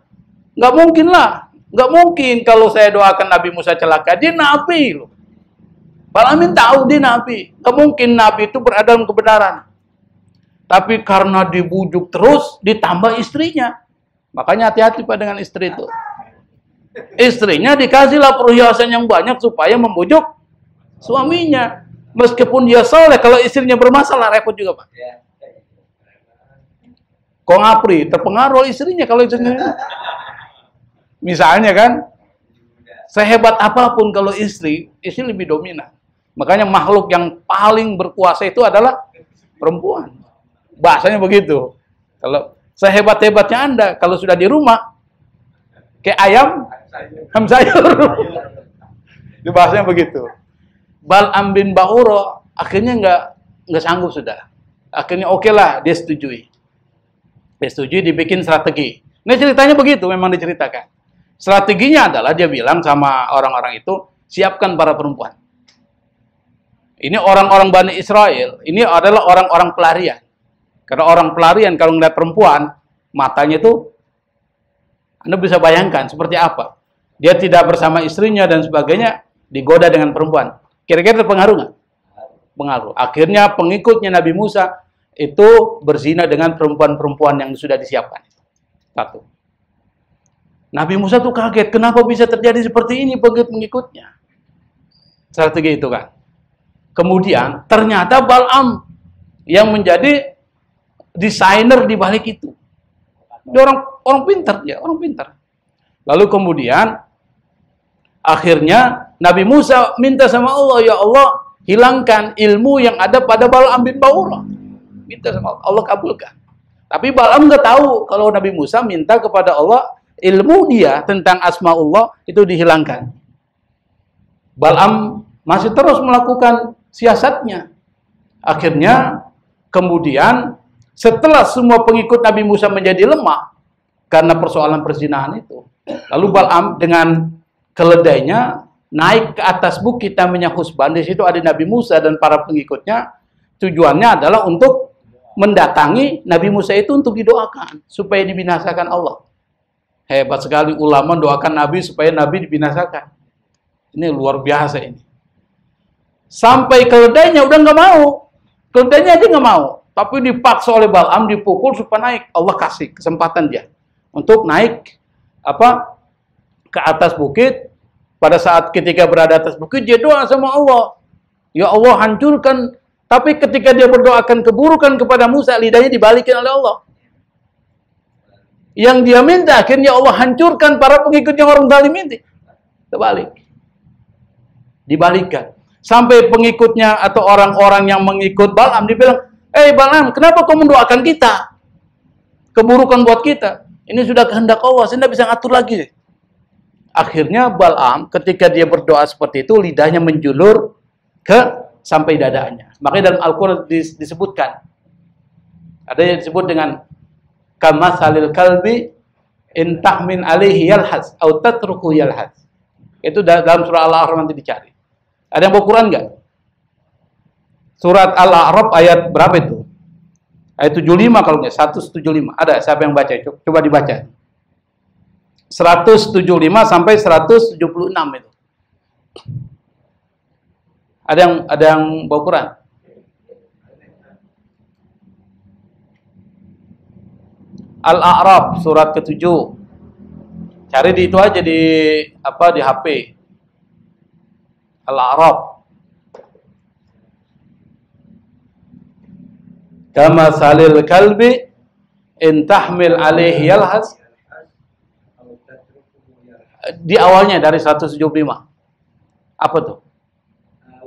nggak mungkin lah, nggak mungkin kalau saya doakan Nabi Musa celaka. Dia nabi loh. Bal'am tahu dia nabi, nggak mungkin nabi itu berada dalam kebenaran. Tapi karena dibujuk terus, ditambah istrinya. Makanya hati-hati Pak dengan istri itu. Istrinya dikasihlah perhiasan yang banyak supaya membujuk Suaminya. Meskipun dia soleh, kalau istrinya bermasalah, repot juga, Pak. Kok ngapri, terpengaruh istrinya kalau istrinya. Misalnya kan, sehebat apapun kalau istri lebih dominan. Makanya makhluk yang paling berkuasa itu adalah perempuan. Bahasanya begitu. Kalau sehebat-hebatnya Anda, kalau sudah di rumah, kayak ayam sayur. Itu bahasanya begitu. Bal'am bin Ba'ura akhirnya nggak sanggup sudah. Akhirnya oke lah, dia setujui. Dia setujui dibikin strategi. Ini ceritanya begitu, memang diceritakan. Strateginya adalah dia bilang sama orang-orang itu, siapkan para perempuan. Ini orang-orang Bani Israel, ini adalah orang-orang pelarian. Karena orang pelarian kalau ngeliat perempuan, matanya itu, Anda bisa bayangkan seperti apa. Dia tidak bersama istrinya dan sebagainya, digoda dengan perempuan. Kira-kira terpengaruh nggak? Pengaruh. Akhirnya pengikutnya Nabi Musa itu berzina dengan perempuan-perempuan yang sudah disiapkan. Satu. Nabi Musa tuh kaget, kenapa bisa terjadi seperti ini pengikut-pengikutnya. Strategi itu kan. Kemudian ternyata Bal'am yang menjadi desainer di balik itu. Dia orang pintar, ya, orang pintar. Lalu kemudian akhirnya Nabi Musa minta sama Allah, ya Allah, hilangkan ilmu yang ada pada Bal'am bin Ba'ura. Minta sama Allah, Allah kabulkan. Tapi Bal'am nggak tahu kalau Nabi Musa minta kepada Allah ilmu dia tentang asmaullah itu dihilangkan. Bal'am masih terus melakukan siasatnya. Akhirnya kemudian setelah semua pengikut Nabi Musa menjadi lemah karena persoalan perzinahan itu, lalu Bal'am dengan keledainya naik ke atas bukit namanya Husban. Di situ ada Nabi Musa dan para pengikutnya. Tujuannya adalah untuk mendatangi Nabi Musa itu untuk didoakan supaya dibinasakan Allah. Hebat sekali ulama doakan Nabi supaya Nabi dibinasakan. Ini luar biasa ini. Sampai keledainya udah nggak mau. Keledainya aja nggak mau. Tapi dipaksa oleh Bal'am, dipukul supaya naik. Allah kasih kesempatan dia untuk naik ke atas bukit. Pada saat ketika berada atas bukit, dia doa sama Allah. Ya Allah, hancurkan. Tapi ketika dia berdoakan keburukan kepada Musa, lidahnya dibalikin oleh Allah. Yang dia minta, akhirnya Allah hancurkan para pengikut yang orang zalim ini. Terbalik. Dibalikkan. Sampai pengikutnya atau orang-orang yang mengikut Bal'am, dia bilang, Bal'am, kenapa kau mendoakan kita? Keburukan buat kita. Ini sudah kehendak Allah, saya tidak bisa ngatur lagi. Akhirnya Bal'am, ketika dia berdoa seperti itu, lidahnya menjulur sampai dadanya. Makanya dalam Al-Quran disebutkan. Ada yang disebut dengan kamatsalil kalbi in tahmin alaihi yalhas atau tatruku yalhas. Itu dalam surah Al-A'raf, nanti dicari. Ada yang bawa Quran nggak? Surat Al-A'raf ayat berapa itu? Ayat 75 kalau nggak, 175. Ada siapa yang baca? Coba dibaca. 175 sampai 176 itu. Ada yang bawa Quran? Al-A'raf surat ke-7. Cari di itu aja di HP. Al-A'raf. Kama salil kalbi in tahmil alaihi yalhas. Di awalnya dari 175. Apa tuh?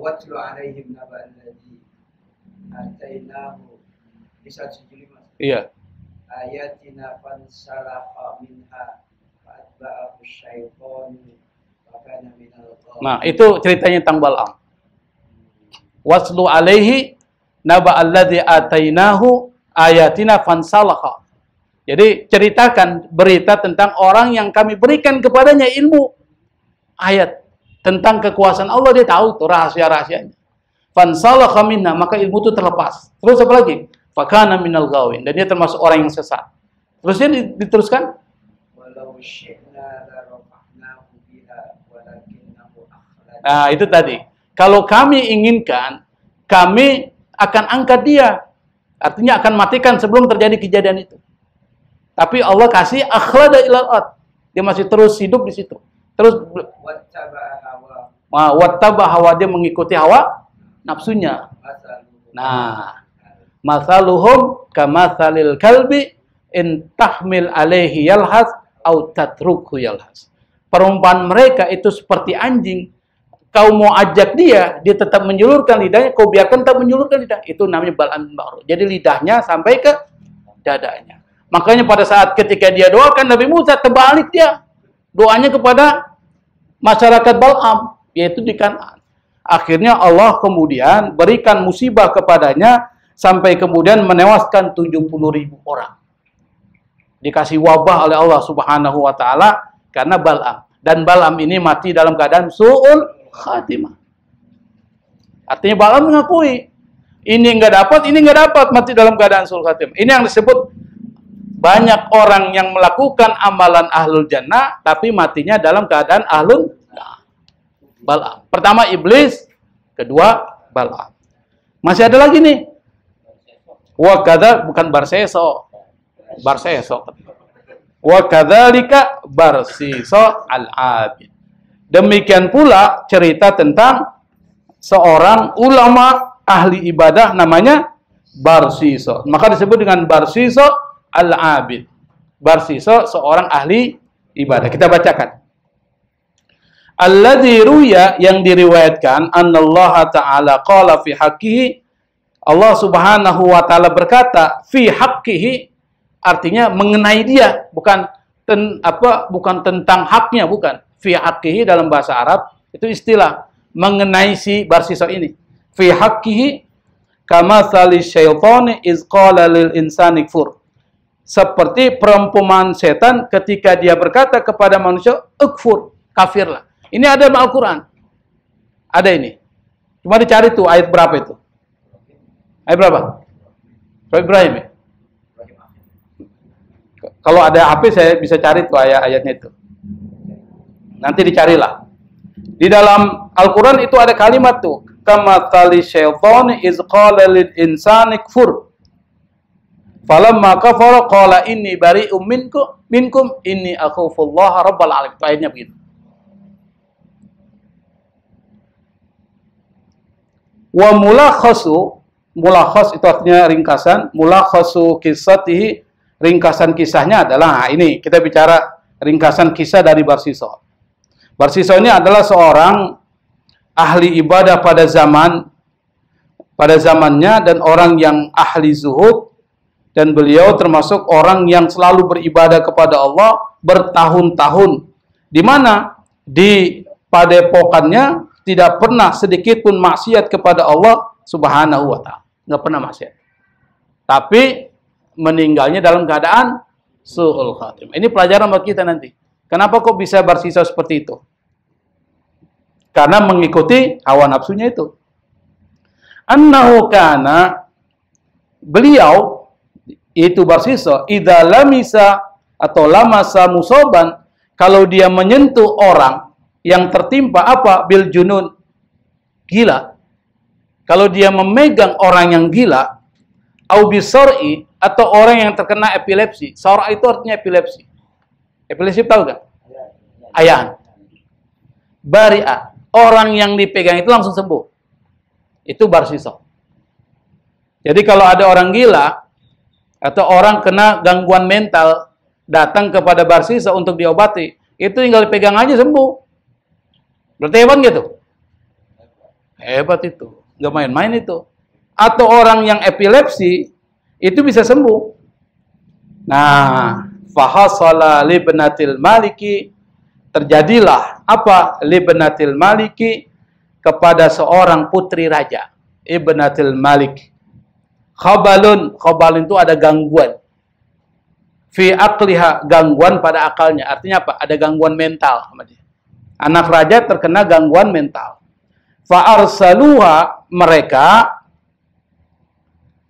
Watlu alaihim naba alladhi atainahu di 175. Iya. Ayatina fansalakha minha fa'atba'ahu syaitanu wa kana minal ghawin. Nah, itu ceritanya tentang Bal'am. Watlu alaihi naba alladhi atainahu ayatina fansalakha. Jadi ceritakan berita tentang orang yang kami berikan kepadanya ilmu ayat tentang kekuasaan Allah, dia tahu tuh rahasia-rahasianya. Fansalakha minna, maka ilmu itu terlepas. Terus apa lagi? Fakana minal ghawin, dan dia termasuk orang yang sesat. Terusnya diteruskan. Walau syi'na la rafa'nahu biha walakinnahu akhlada. Nah, itu tadi. Kalau kami inginkan, kami akan angkat dia. Artinya akan matikan sebelum terjadi kejadian itu. Tapi Allah kasih akhlada ilal ard. Dia masih terus hidup di situ. Terus Wattaba hawa, dia mengikuti hawa nafsunya. Nah, masaluhum kamatsalil kalbi in tahmil alaihi yalhas au tatrukhu yalhas. Perumpamaan mereka itu seperti anjing. Kau mau ajak dia tetap menjulurkan lidahnya, kau biarkan tak menjulurkan lidah. Itu namanya bal'am bin ba'rur. Jadi lidahnya sampai ke dadanya. Makanya pada saat ketika dia doakan Nabi Musa, terbalik dia. Doanya kepada masyarakat Bal'am, yaitu di Kan'an. Akhirnya Allah kemudian berikan musibah kepadanya, sampai kemudian menewaskan 70.000 orang. Dikasih wabah oleh Allah Subhanahu wa Ta'ala karena Bal'am. Dan Bal'am ini mati dalam keadaan su'ul khatimah. Artinya Bal'am mengakui ini enggak dapat, mati dalam keadaan su'ul khatimah. Ini yang disebut banyak orang yang melakukan amalan ahlul jannah tapi matinya dalam keadaan ahlul Bal'am. Pertama iblis, kedua Bal'am. Masih ada lagi nih. Wa kadza, bukan Barseso. Wa kadzalika Barsiso al-Abid. Demikian pula cerita tentang seorang ulama ahli ibadah namanya Barsiso. Maka disebut dengan Barsiso al-Abid. Barsiso seorang ahli ibadah. Kita bacakan. Alladzi ruya, yang diriwayatkan, annallaha ta'ala qala fi haqqihi, Allah Subhanahu wa Ta'ala berkata fi haqqihi, artinya mengenai dia, bukan tentang haknya, bukan. Fi haqqihi dalam bahasa Arab itu istilah mengenai si Barsiso ini. Fi haqqihi kamatsali syaitani iz qala lil insani kfur. Seperti perumpamaan setan ketika dia berkata kepada manusia, ukfur, kafirlah. Ini ada dalam Al-Quran. Ada ini. Cuma dicari tuh ayat berapa itu. Ayat berapa? Surah Ibrahim ya? Kalau ada HP saya bisa cari tuh ayat-ayatnya itu. Nanti dicarilah. Di dalam Al-Quran itu ada kalimat tuh. Kamatsali syaitani iz qala lil insani kfur. Falamma kafara qala inni bari'um minkum inni akhafullaha rabbal alamin. Itu ayatnya begitu. Wa mulakhas itu artinya ringkasan. Mulakhasu qissatihi, ringkasan kisahnya adalah, ini kita bicara ringkasan kisah dari Barsiso. Barsiso ini adalah seorang ahli ibadah pada zamannya dan orang yang ahli zuhud, dan beliau termasuk orang yang selalu beribadah kepada Allah bertahun-tahun, di mana di padepokannya tidak pernah sedikit pun maksiat kepada Allah Subhanahu wa Ta'ala. Nggak pernah maksiat. Tapi meninggalnya dalam keadaan su'ul khatimah. Ini pelajaran buat kita nanti. Kenapa kok bisa Barsiso seperti itu? Karena mengikuti hawa nafsunya itu. Annahu kana, beliau itu Barsiso, idza lamisa atau lamasa musoban, kalau dia menyentuh orang yang tertimpa apa? Bil junun, gila. Kalau dia memegang orang yang gila, au bisar'i, atau orang yang terkena epilepsi. Sara itu artinya epilepsi. Epilepsi tahu gak? Ayahan. Bari'a, orang yang dipegang itu langsung sembuh. Itu Barsiso. Jadi kalau ada orang gila atau orang kena gangguan mental datang kepada Barsiso untuk diobati, itu tinggal dipegang aja sembuh. Berarti hebat gitu? Hebat itu. Gak main-main itu. Atau orang yang epilepsi, itu bisa sembuh. Nah, fahasala libnatil maliki, terjadilah apa? Libnatil maliki, kepada seorang putri raja. Ibnatil malik. Khabalun itu ada gangguan. Fi aqliha, gangguan pada akalnya. Artinya apa? Ada gangguan mental sama dia. Anak raja terkena gangguan mental. Fa'arsaluha, mereka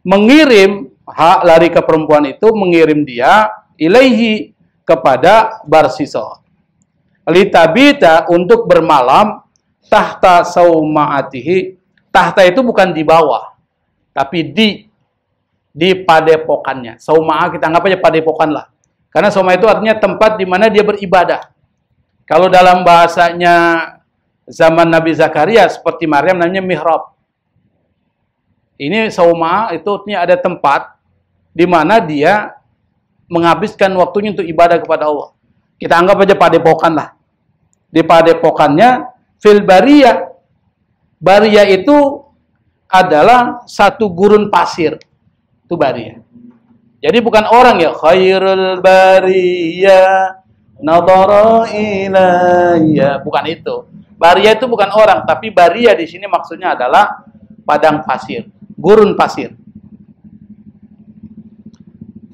mengirim, lari ke perempuan itu, mengirim dia ilaihi, kepada Barsiso. Litabita, untuk bermalam, tahta sauma'atihi. Tahta itu bukan di bawah, tapi di padepokannya. Sauma'ah kita anggap aja padepokan lah. Karena sauma'ah itu artinya tempat di mana dia beribadah. Kalau dalam bahasanya zaman Nabi Zakaria seperti Maryam namanya mihrab. Ini sauma itu ada tempat di mana dia menghabiskan waktunya untuk ibadah kepada Allah. Kita anggap aja padepokan lah. Di padepokannya fil bariyah. Bariyah itu adalah satu gurun pasir. Itu bariyah. Jadi bukan orang ya, khairul bariyah nadhara ilayya, bukan itu. Bariyah itu bukan orang, tapi bariyah di sini maksudnya adalah padang pasir, gurun pasir.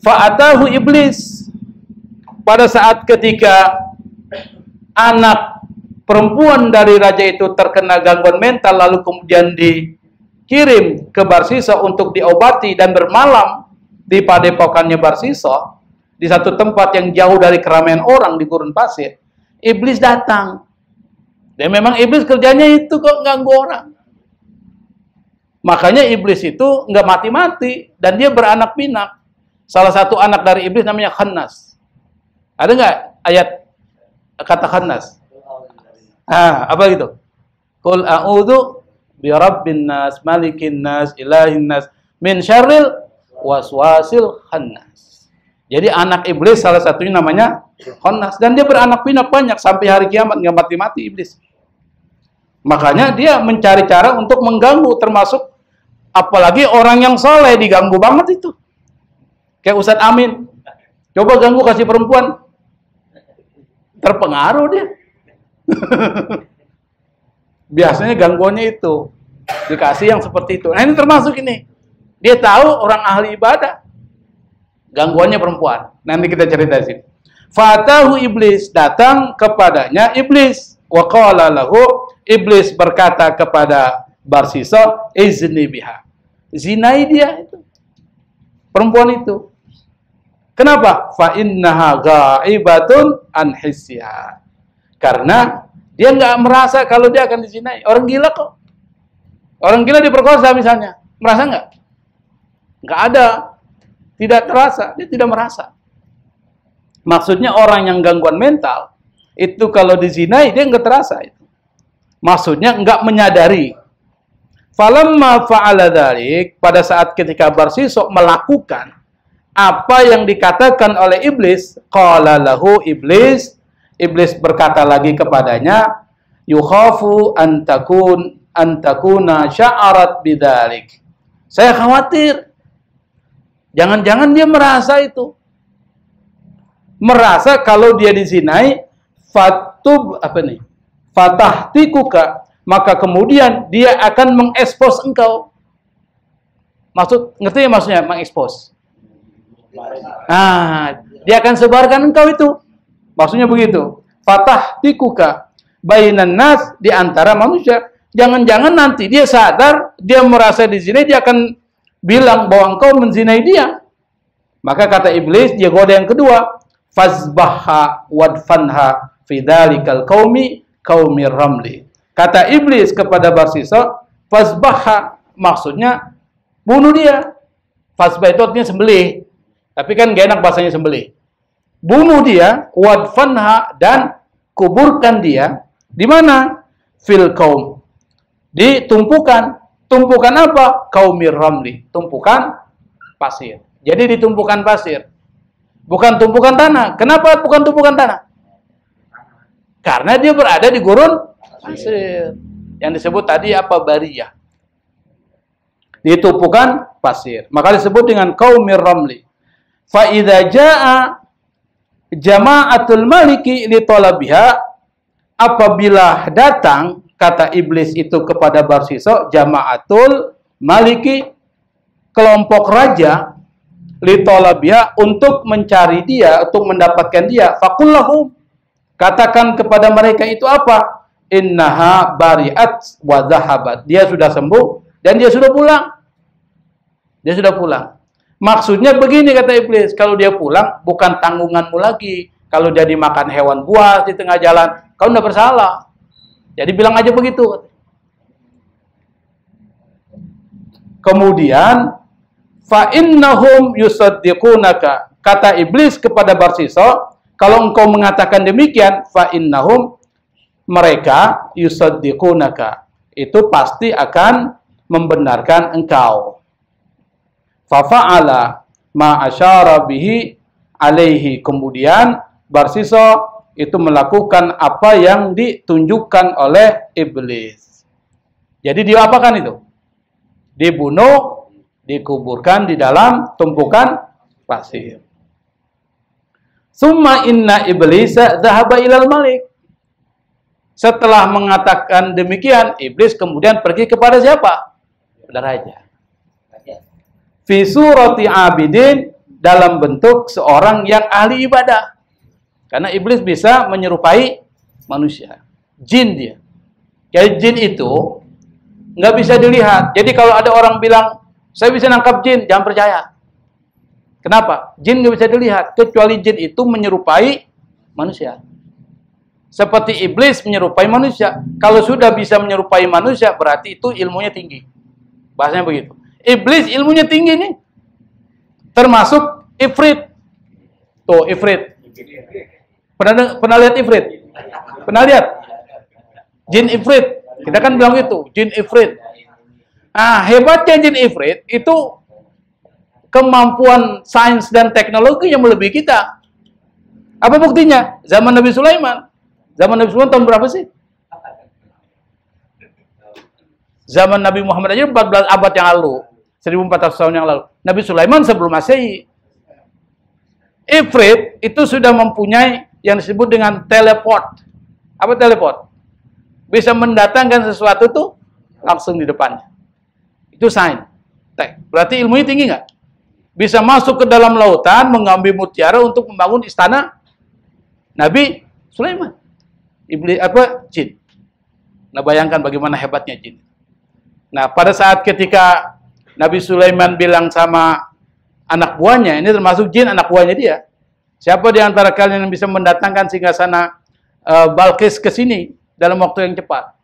Fa'atahu iblis. Pada saat ketika anak perempuan dari raja itu terkena gangguan mental, lalu kemudian dikirim ke Barsisa untuk diobati dan bermalam di padepokannya Barsisa, di satu tempat yang jauh dari keramaian orang di gurun pasir, iblis datang. Dan memang iblis kerjanya itu kok ganggu orang. Makanya iblis itu nggak mati-mati dan dia beranak pinak. Salah satu anak dari iblis namanya Khannas. Ada nggak ayat kata Khannas? Apa gitu? Qul a'udzu bi rabbin nas, malikin nas, ilahin nas, min syarril waswasil khannas. Jadi anak iblis salah satunya namanya Khannas dan dia beranak pinak banyak sampai hari kiamat nggak mati-mati iblis. Makanya dia mencari cara untuk mengganggu, termasuk apalagi orang yang soleh diganggu banget itu. Kayak Ustadz Amin, coba ganggu kasih perempuan, terpengaruh dia. Biasanya gangguannya itu dikasih yang seperti itu. Nah ini termasuk ini. Dia tahu orang ahli ibadah, gangguannya perempuan. Nanti kita cerita sini. Fatahu iblis, datang kepadanya iblis. Wa qala lahu, iblis berkata kepada Barsisa, izni biha. Zinai dia itu. Perempuan itu. Kenapa? Fa innaha ghaibatun an hissiha. Karena dia nggak merasa kalau dia akan dizinai. Orang gila kok. Orang gila diperkosa misalnya. Merasa nggak? Nggak ada, tidak terasa, dia tidak merasa. Maksudnya orang yang gangguan mental itu kalau dizinai dia nggak terasa itu. Maksudnya nggak menyadari. Falamma fa'ala dzalik, pada saat ketika Barsisa melakukan apa yang dikatakan oleh iblis, qala lahu iblis berkata lagi kepadanya, yukhafu an takuna sya'arat bidzalik. Saya khawatir jangan-jangan dia merasa itu. Merasa kalau dia dizinai, fatahtikuka, maka kemudian dia akan mengekspos engkau. Ngerti ya maksudnya mengekspos? Dia akan sebarkan engkau itu. Maksudnya begitu. Fatahtikuka bainan nas, di antara manusia. Jangan-jangan nanti dia sadar, dia merasa dizinai, dia akan bilang bahwa engkau menzinai dia. Maka kata iblis, dia goda yang kedua, fazbaha wadfanha fi dzalikal qaumi ramli. Kata iblis kepada Barsisa, fazbaha, maksudnya bunuh dia. Fazbah itu artinya sembelih. Tapi kan gak enak bahasanya sembelih. Bunuh dia, wadfanha, dan kuburkan dia di mana? Fil qaum. Di tumpukan. Tumpukan apa? Qaumir ramli. Tumpukan pasir. Jadi di tumpukan pasir. Bukan tumpukan tanah. Kenapa bukan tumpukan tanah? Karena dia berada di gurun pasir. Yang disebut tadi apa? Bariyah. Di tumpukan pasir. Maka disebut dengan qaumir ramli. Fa idza jaa jama'atul maliki li talabiha, apabila datang kata iblis itu kepada Barsisa, jama'atul maliki, kelompok raja, li talabiha, untuk mencari dia, untuk mendapatkan dia, faqul lahum, katakan kepada mereka itu apa? Innaha bari'at wa dhahabat, dia sudah sembuh dan dia sudah pulang. Dia sudah pulang. Maksudnya begini kata iblis, kalau dia pulang bukan tanggunganmu lagi. Kalau dia dimakan hewan buas di tengah jalan, kau tidak bersalah. Jadi bilang aja begitu. Kemudian fa innahum yusaddiqunaka, kata iblis kepada Barsisa, kalau engkau mengatakan demikian, fa innahum, mereka yusaddiqunaka, itu pasti akan membenarkan engkau. Fafa'ala ma asyara bihi alaihi, kemudian Barsiso itu melakukan apa yang ditunjukkan oleh iblis. Jadi dia apakan itu? Dibunuh, dikuburkan di dalam tumpukan pasir. Summa inna iblisa dhahaba ilal malik. Setelah mengatakan demikian, iblis kemudian pergi kepada siapa? Kepada raja. Fi surati abidin, dalam bentuk seorang yang ahli ibadah. Karena iblis bisa menyerupai manusia. Jin dia. Jadi jin itu nggak bisa dilihat. Jadi kalau ada orang bilang, saya bisa nangkap jin, jangan percaya. Kenapa? Jin nggak bisa dilihat. Kecuali jin itu menyerupai manusia. Seperti iblis menyerupai manusia. Kalau sudah bisa menyerupai manusia, berarti itu ilmunya tinggi. Bahasanya begitu. Iblis ilmunya tinggi nih. Termasuk ifrit. Tuh, ifrit. Pernah lihat ifrit? Pernah lihat? Jin ifrit. Kita kan bilang itu, jin ifrit. Ah, hebatnya jin ifrit itu kemampuan sains dan teknologi yang melebihi kita. Apa buktinya? Zaman Nabi Sulaiman. Zaman Nabi Sulaiman tahun berapa sih? Zaman Nabi Muhammad aja 14 abad yang lalu. 1400 tahun yang lalu. Nabi Sulaiman sebelum Masehi. Ifrit itu sudah mempunyai yang disebut dengan teleport. Apa teleport? Bisa mendatangkan sesuatu tuh langsung di depannya. Itu sains. Berarti ilmunya tinggi nggak? Bisa masuk ke dalam lautan, mengambil mutiara untuk membangun istana Nabi Sulaiman. Iblis apa? Jin. Nah, bayangkan bagaimana hebatnya jin. Nah, pada saat ketika Nabi Sulaiman bilang sama anak buahnya, ini termasuk jin anak buahnya dia. Siapa di antara kalian yang bisa mendatangkan singgasana Balqis ke sini dalam waktu yang cepat?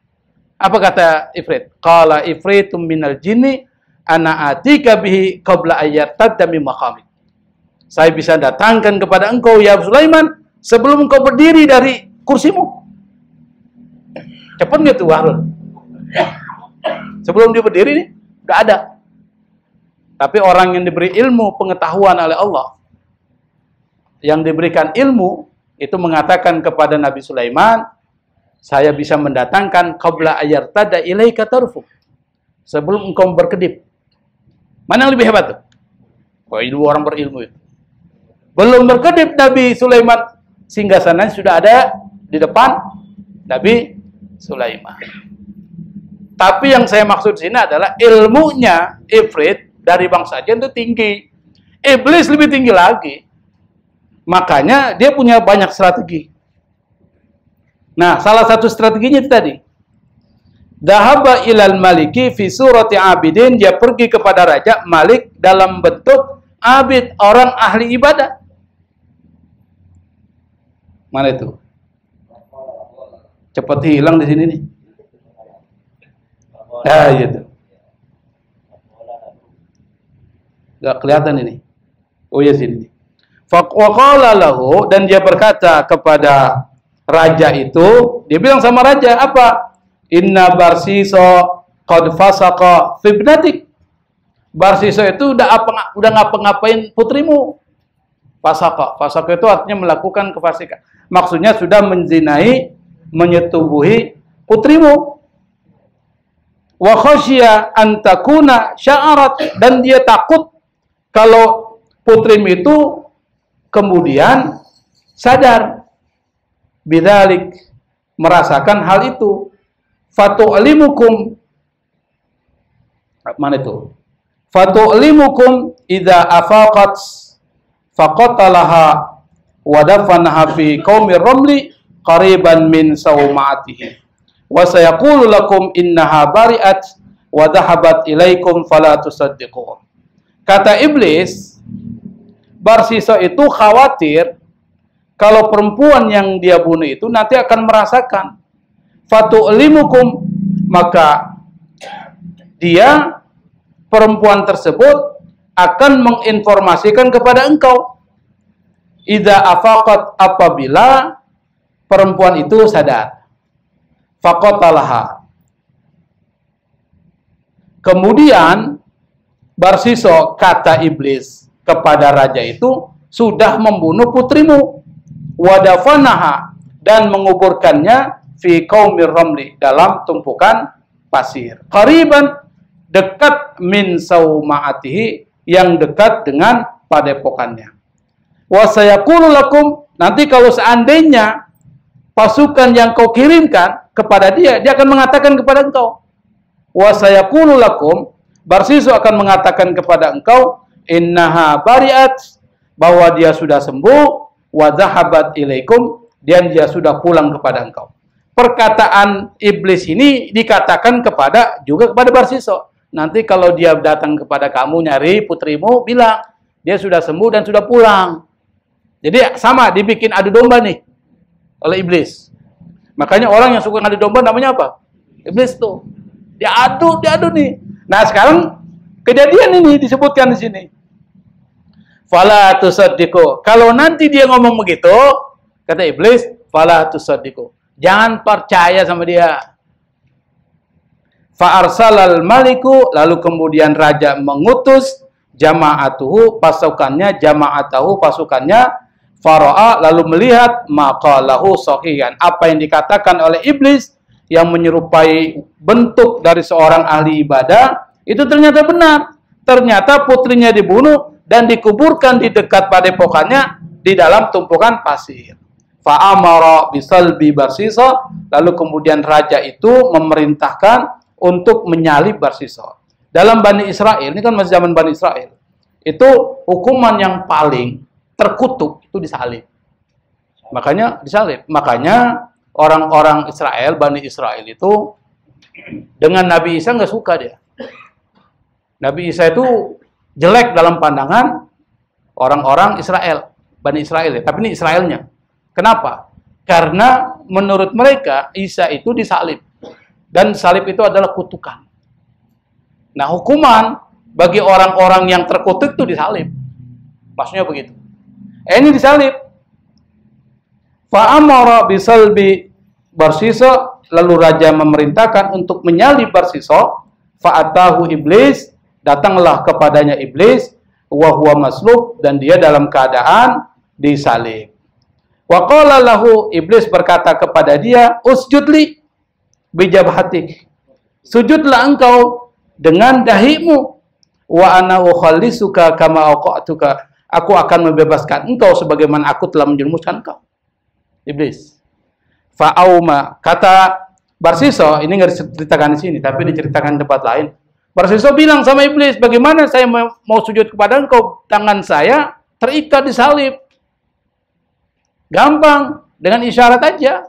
Apa kata Ifrit? Qala ifritum minal jinni ana atika bihi qabla ayyartadda min maqamik. Saya bisa datangkan kepada engkau ya Sulaiman sebelum engkau berdiri dari kursimu. Cepat nggak tuh Wahrul? Sebelum dia berdiri nih, udah ada. Tapi orang yang diberi ilmu pengetahuan oleh Allah, yang diberikan ilmu, itu mengatakan kepada Nabi Sulaiman, saya bisa mendatangkan qabla ayyartada ilaika tarfuk. Sebelum engkau berkedip. Mana yang lebih hebat tuh? Oh, ilmu orang berilmu itu. Belum berkedip Nabi Sulaiman, singgasananya sudah ada di depan Nabi Sulaiman. Tapi yang saya maksud sini adalah ilmunya Ifrit dari bangsa jin itu tinggi. Iblis lebih tinggi lagi. Makanya dia punya banyak strategi. Nah, salah satu strateginya itu tadi. Dhahaba ilal maliki fi surati abidin, dia pergi kepada raja Malik dalam bentuk abid, orang ahli ibadah. Mana itu? Cepat hilang di sini nih. Nah, gitu. Gak kelihatan ini. Oh ya sini. Faqala lahu, dan dia berkata kepada raja itu, dia bilang sama raja apa? Inna Barsiso qad fasaqa fi ibnatik. Barsiso itu udah ngapa-ngapain putrimu. Fasaka itu artinya melakukan kefasikan. Maksudnya sudah menzinai, menyetubuhi putrimu. Wa khasya an takuna sya'arat, dan dia takut kalau putrimu itu kemudian sadar bidzalik, merasakan hal itu. Fatu'limukum, mana itu? Fatu'limukum idza afaqat faqatalaha wa dafanaha fi qaumir ramli qariban min sawma'atihi wa sayaqulu lakum innaha bari'at wa dhahabat ilaikum fala tusaddiqun. Kata iblis, Barsiso itu khawatir kalau perempuan yang dia bunuh itu nanti akan merasakan. Fatu'limukum, maka dia, perempuan tersebut, akan menginformasikan kepada engkau. Idza afaqat, apabila perempuan itu sadar. faqatalaha. Kemudian Barsiso kata iblis kepada raja itu, sudah membunuh putrimu, wadafanaha, dan menguburkannya fi qaumir ramli, dalam tumpukan pasir. Qariban, dekat min sauma'atihi, yang dekat dengan padepokannya. Wa sayaqulu lakum, nanti kalau seandainya pasukan yang kau kirimkan kepada dia, dia akan mengatakan kepada engkau. Wa sayaqulu lakum, Barsiso akan mengatakan kepada engkau, innaha bari'at, bahwa dia sudah sembuh, wa dhahabat ilaikum, dan dia sudah pulang kepada engkau. Perkataan iblis ini dikatakan juga kepada Barsiso. Nanti kalau dia datang kepada kamu nyari putrimu, bilang dia sudah sembuh dan sudah pulang. Jadi sama, dibikin adu domba nih oleh iblis. Makanya orang yang suka adu domba namanya apa? Iblis tuh. Dia adu nih. Nah, sekarang kejadian ini disebutkan di sini. Fala tusaddiqu. Kalau nanti dia ngomong begitu, kata iblis, fala tusaddiqu. Jangan percaya sama dia. Fa arsalal maliku, lalu kemudian raja mengutus jama'atuhu, pasukannya, fara'a, lalu melihat maqalahu sahihan, apa yang dikatakan oleh iblis yang menyerupai bentuk dari seorang ahli ibadah, itu ternyata benar. Ternyata putrinya dibunuh dan dikuburkan di dekat padepokannya di dalam tumpukan pasir. Fa'amara bisalbi Barsiso, lalu kemudian raja itu memerintahkan untuk menyalib Barsiso. Dalam Bani Israel, ini kan masih zaman Bani Israel, itu hukuman yang paling terkutuk itu disalib. Makanya disalib. Makanya orang-orang Israel, Bani Israel itu dengan Nabi Isa nggak suka dia. Nabi Isa itu jelek dalam pandangan orang-orang Israel, Bani Israel. Tapi ini Israelnya. Kenapa? Karena menurut mereka Isa itu disalib. Dan salib itu adalah kutukan. Nah, hukuman bagi orang-orang yang terkutuk itu disalib. Maksudnya begitu. Ini disalib. Fa'amara bisalbi Barsiso, lalu raja memerintahkan untuk menyalib Barsiso. Fa'atahu iblis, datanglah kepadanya iblis, wa huwa maslub, dan dia dalam keadaan disalib. Wa qala lahu, iblis berkata kepada dia, usjudli bijabhatik, sujudlah engkau dengan dahimu, wa ana ukhallisuka kama aqatuka, aku akan membebaskan engkau sebagaimana aku telah menjerumuskan engkau. Iblis. Fa'auma, kata Barsiso, ini nggak diceritakan di sini, tapi diceritakan di tempat lain. Barsiso bilang sama iblis, bagaimana saya mau sujud kepada engkau? Tangan saya terikat di salib. Gampang, dengan isyarat aja.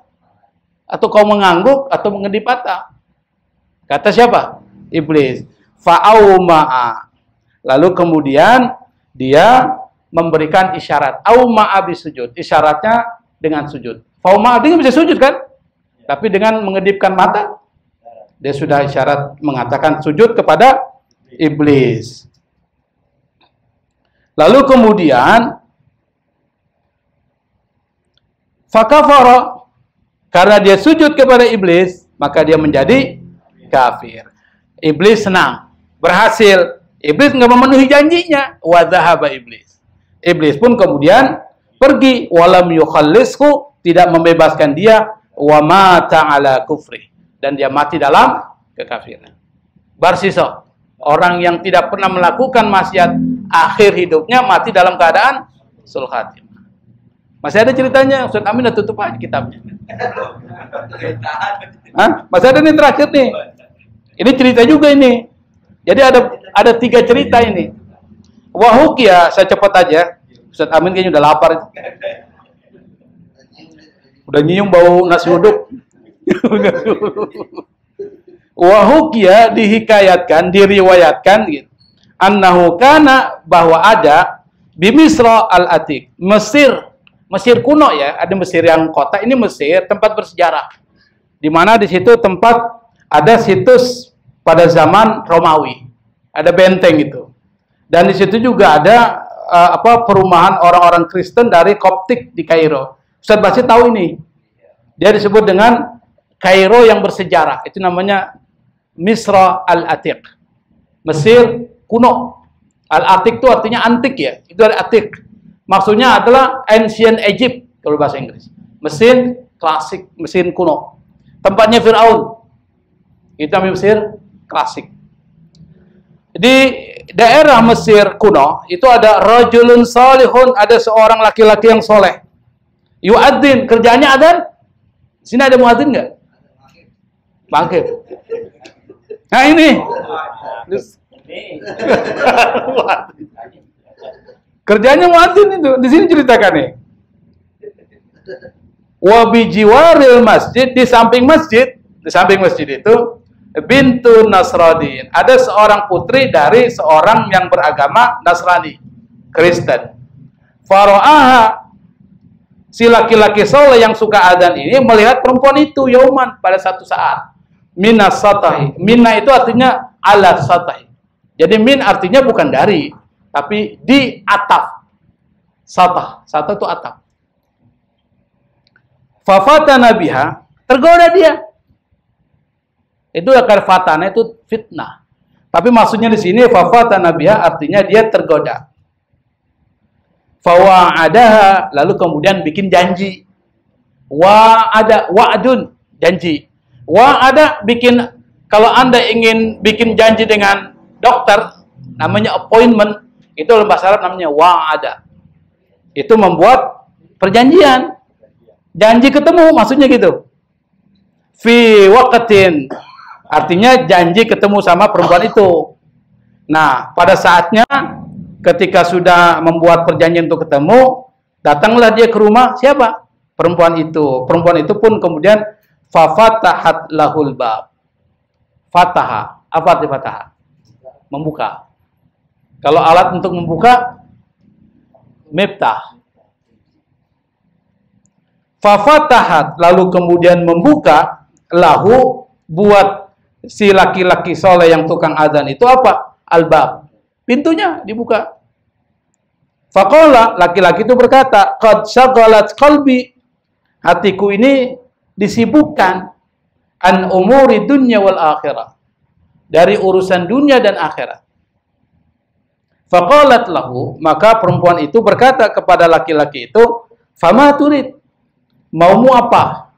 Atau kau mengangguk, atau mengedip mata. Kata siapa? Iblis. Fa'auma'a. Lalu kemudian dia memberikan isyarat. Auma'a bisujud. Isyaratnya dengan sujud. Fa'auma'a, dia bisa sujud kan? Tapi dengan mengedipkan mata, dia sudah isyarat mengatakan sujud kepada iblis. Lalu kemudian fakafara, karena dia sujud kepada iblis, maka dia menjadi kafir. Iblis senang, berhasil. Iblis nggak memenuhi janjinya. Wa dhahaba iblis. Iblis pun kemudian pergi. Walam yukhallishu, tidak membebaskan dia. Wa mata ala kufri, dan dia mati dalam kekafiran. Barsiso, orang yang tidak pernah melakukan maksiat, akhir hidupnya mati dalam keadaan sul khatimah. Masih ada ceritanya, Ustaz Amin udah tutup aja kitabnya. Hah? Masih ada nih terakhir nih. Ini cerita juga ini. Jadi ada 3 cerita ini. Wahukia, saya cepat aja. Ustaz Amin kayaknya udah lapar. Udah nyium bau nasi uduk. Wahukia, dihikayatkan, diriwayatkan gitu. Annahu kana, bahwa ada di Misra al-Atiq, Mesir kuno ya, ada Mesir yang kota, ini Mesir tempat bersejarah. Di mana di situ tempat ada situs pada zaman Romawi. Ada benteng itu. Dan di situ juga ada perumahan orang-orang Kristen dari Koptik di Kairo. Ustaz Basit tahu ini. Dia disebut dengan Kairo yang bersejarah. Itu namanya Misra al-Atiq. Mesir kuno. Al-Atiq itu artinya antik ya. Itu dari Atiq. Maksudnya adalah Ancient Egypt kalau bahasa Inggris. Mesir klasik, Mesir kuno. Tempatnya Fir'aun. Itu namanya Mesir klasik. Di daerah Mesir kuno itu ada rajulun salihun, ada seorang laki-laki yang soleh. Yu'adzin, kerjanya adzan. Sini ada muadzin nggak? Maghrib. Nah ini. Kerjanya muadzin itu. Di sini ceritakan nih. Wa bi jiwaril masjid, di samping masjid itu bintu Nasradin. Ada seorang putri dari seorang yang beragama Nasrani, Kristen. Faro'aha, si laki-laki soleh yang suka adzan ini melihat perempuan itu yauman pada satu saat. Minas satahi. Minna itu artinya ala satahi. Jadi min artinya bukan dari, tapi di atap. Satah. Satah itu atap. Fafatana biha, tergoda dia. Itu akar fatana itu fitnah. Tapi maksudnya di sini fafatana biha artinya dia tergoda. Fawa'adaha, lalu kemudian bikin janji. Wa'ada, wa'adun, janji. Wa'ada bikin, kalau Anda ingin bikin janji dengan dokter, namanya appointment, itu dalam bahasa Arab namanya wa'ada. Itu membuat perjanjian. Janji ketemu, maksudnya gitu. Fi waqtin, artinya janji ketemu sama perempuan itu. Nah, pada saatnya ketika sudah membuat perjanjian untuk ketemu, datanglah dia ke rumah siapa? Perempuan itu. Perempuan itu pun kemudian fafatahat lahul bab. Fataha. Apa arti fataha? Membuka. Kalau alat untuk membuka, miftah. Fafatahat, lalu kemudian membuka lahu, buat si laki-laki soleh yang tukang adzan itu apa? Al-bab. Pintunya dibuka. Faqala, laki-laki itu berkata, qad syaghalat qalbi, hatiku ini disibukkan an umuri dunya wal akhirah, dari urusan dunia dan akhirat. Faqalat lahu, maka perempuan itu berkata kepada laki-laki itu, fama turid, maumu apa?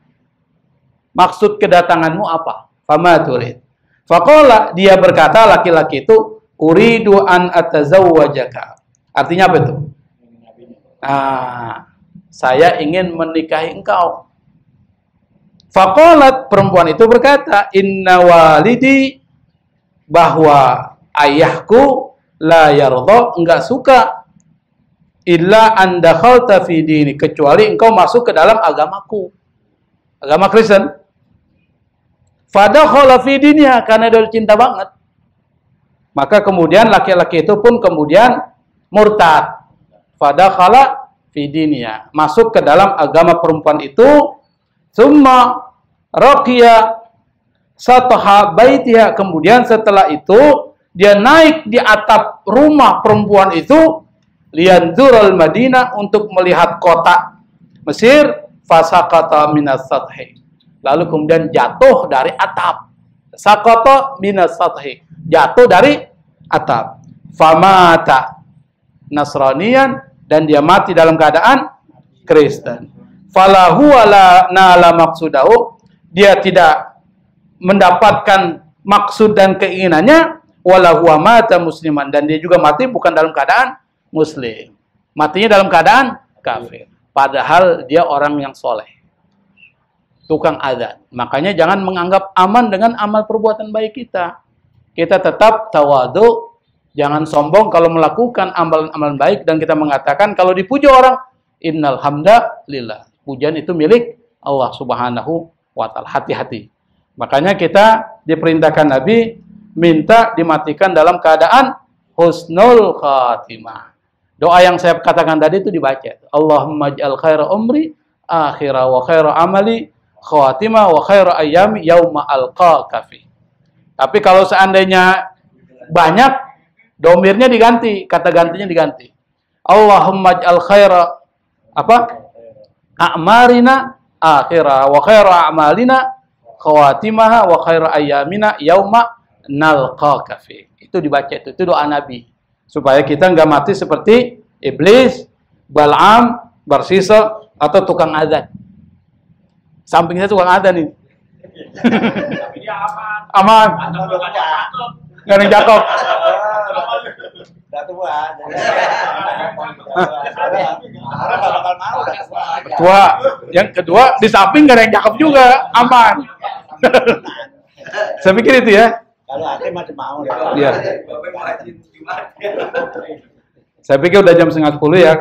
Maksud kedatanganmu apa? Fama turid. Faqala, dia berkata laki-laki itu, uridu an atazawwajaka. Artinya apa itu? Saya ingin menikahi engkau. Faqalat, perempuan itu berkata, inna walidi, bahwa ayahku la yardha, enggak suka, illa an dakhalta fi dini, kecuali engkau masuk ke dalam agamaku, agama Kristen. Fadakhala fi diniha, karena dia cinta banget. Maka kemudian laki-laki itu pun kemudian murtad. Fadakhala fi diniha, masuk ke dalam agama perempuan itu. Summa raqiya sataha baitiha, kemudian setelah itu dia naik di atap rumah perempuan itu, liyanzurul Madinah, untuk melihat kota Mesir. Fasaqata minas sathi, lalu kemudian jatuh dari atap. Saqata minas sathi, jatuh dari atap. Famata Nasraniyan, dan dia mati dalam keadaan Kristen. Falahu wala nala maqsudahu, dia tidak mendapatkan maksud dan keinginannya. Wala huwa mata musliman, dan dia juga mati bukan dalam keadaan muslim, matinya dalam keadaan kafir, padahal dia orang yang soleh, tukang adzan. Makanya jangan menganggap aman dengan amal perbuatan baik kita. Kita tetap tawadu, jangan sombong kalau melakukan amalan-amalan baik, dan kita mengatakan kalau dipuji orang, innal hamdalillah, pujian itu milik Allah Subhanahu wa ta'ala. Hati-hati. Makanya kita diperintahkan Nabi minta dimatikan dalam keadaan husnul khatimah. Doa yang saya katakan tadi itu dibaca. Allahumma ij'al khaira umri akhira wa khaira amali khatimah wa khaira ayyami yauma alqaka fi. Tapi kalau seandainya banyak, domirnya diganti, kata gantinya diganti. Allahumma ij'al khaira apa? A'marina akhira wa khaira a'malina khawatimaha wa khairu ayyamina yauma nalqaka fi. Itu dibaca itu doa Nabi. Supaya kita nggak mati seperti iblis, Bal'am, Barsisa atau tukang adzan. Sampingnya tukang adzan nih. Tapi dia Aman. Nggak ada yang cakep. Tua. Yang kedua di samping nggak ada yang cakep juga, aman. Saya pikir itu ya. Kalau akhir masih mau. Iya. Saya pikir udah jam 9:30 ya.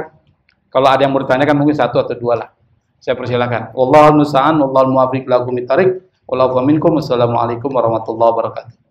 Kalau ada yang mau ditanyakan mungkin 1 atau 2 lah. Saya persilakan. Wallahul musta'an, wallahul muwaffiq ila aqwamit thariq. Wallahu minkum. Wassalamualaikum warahmatullahi wabarakatuh.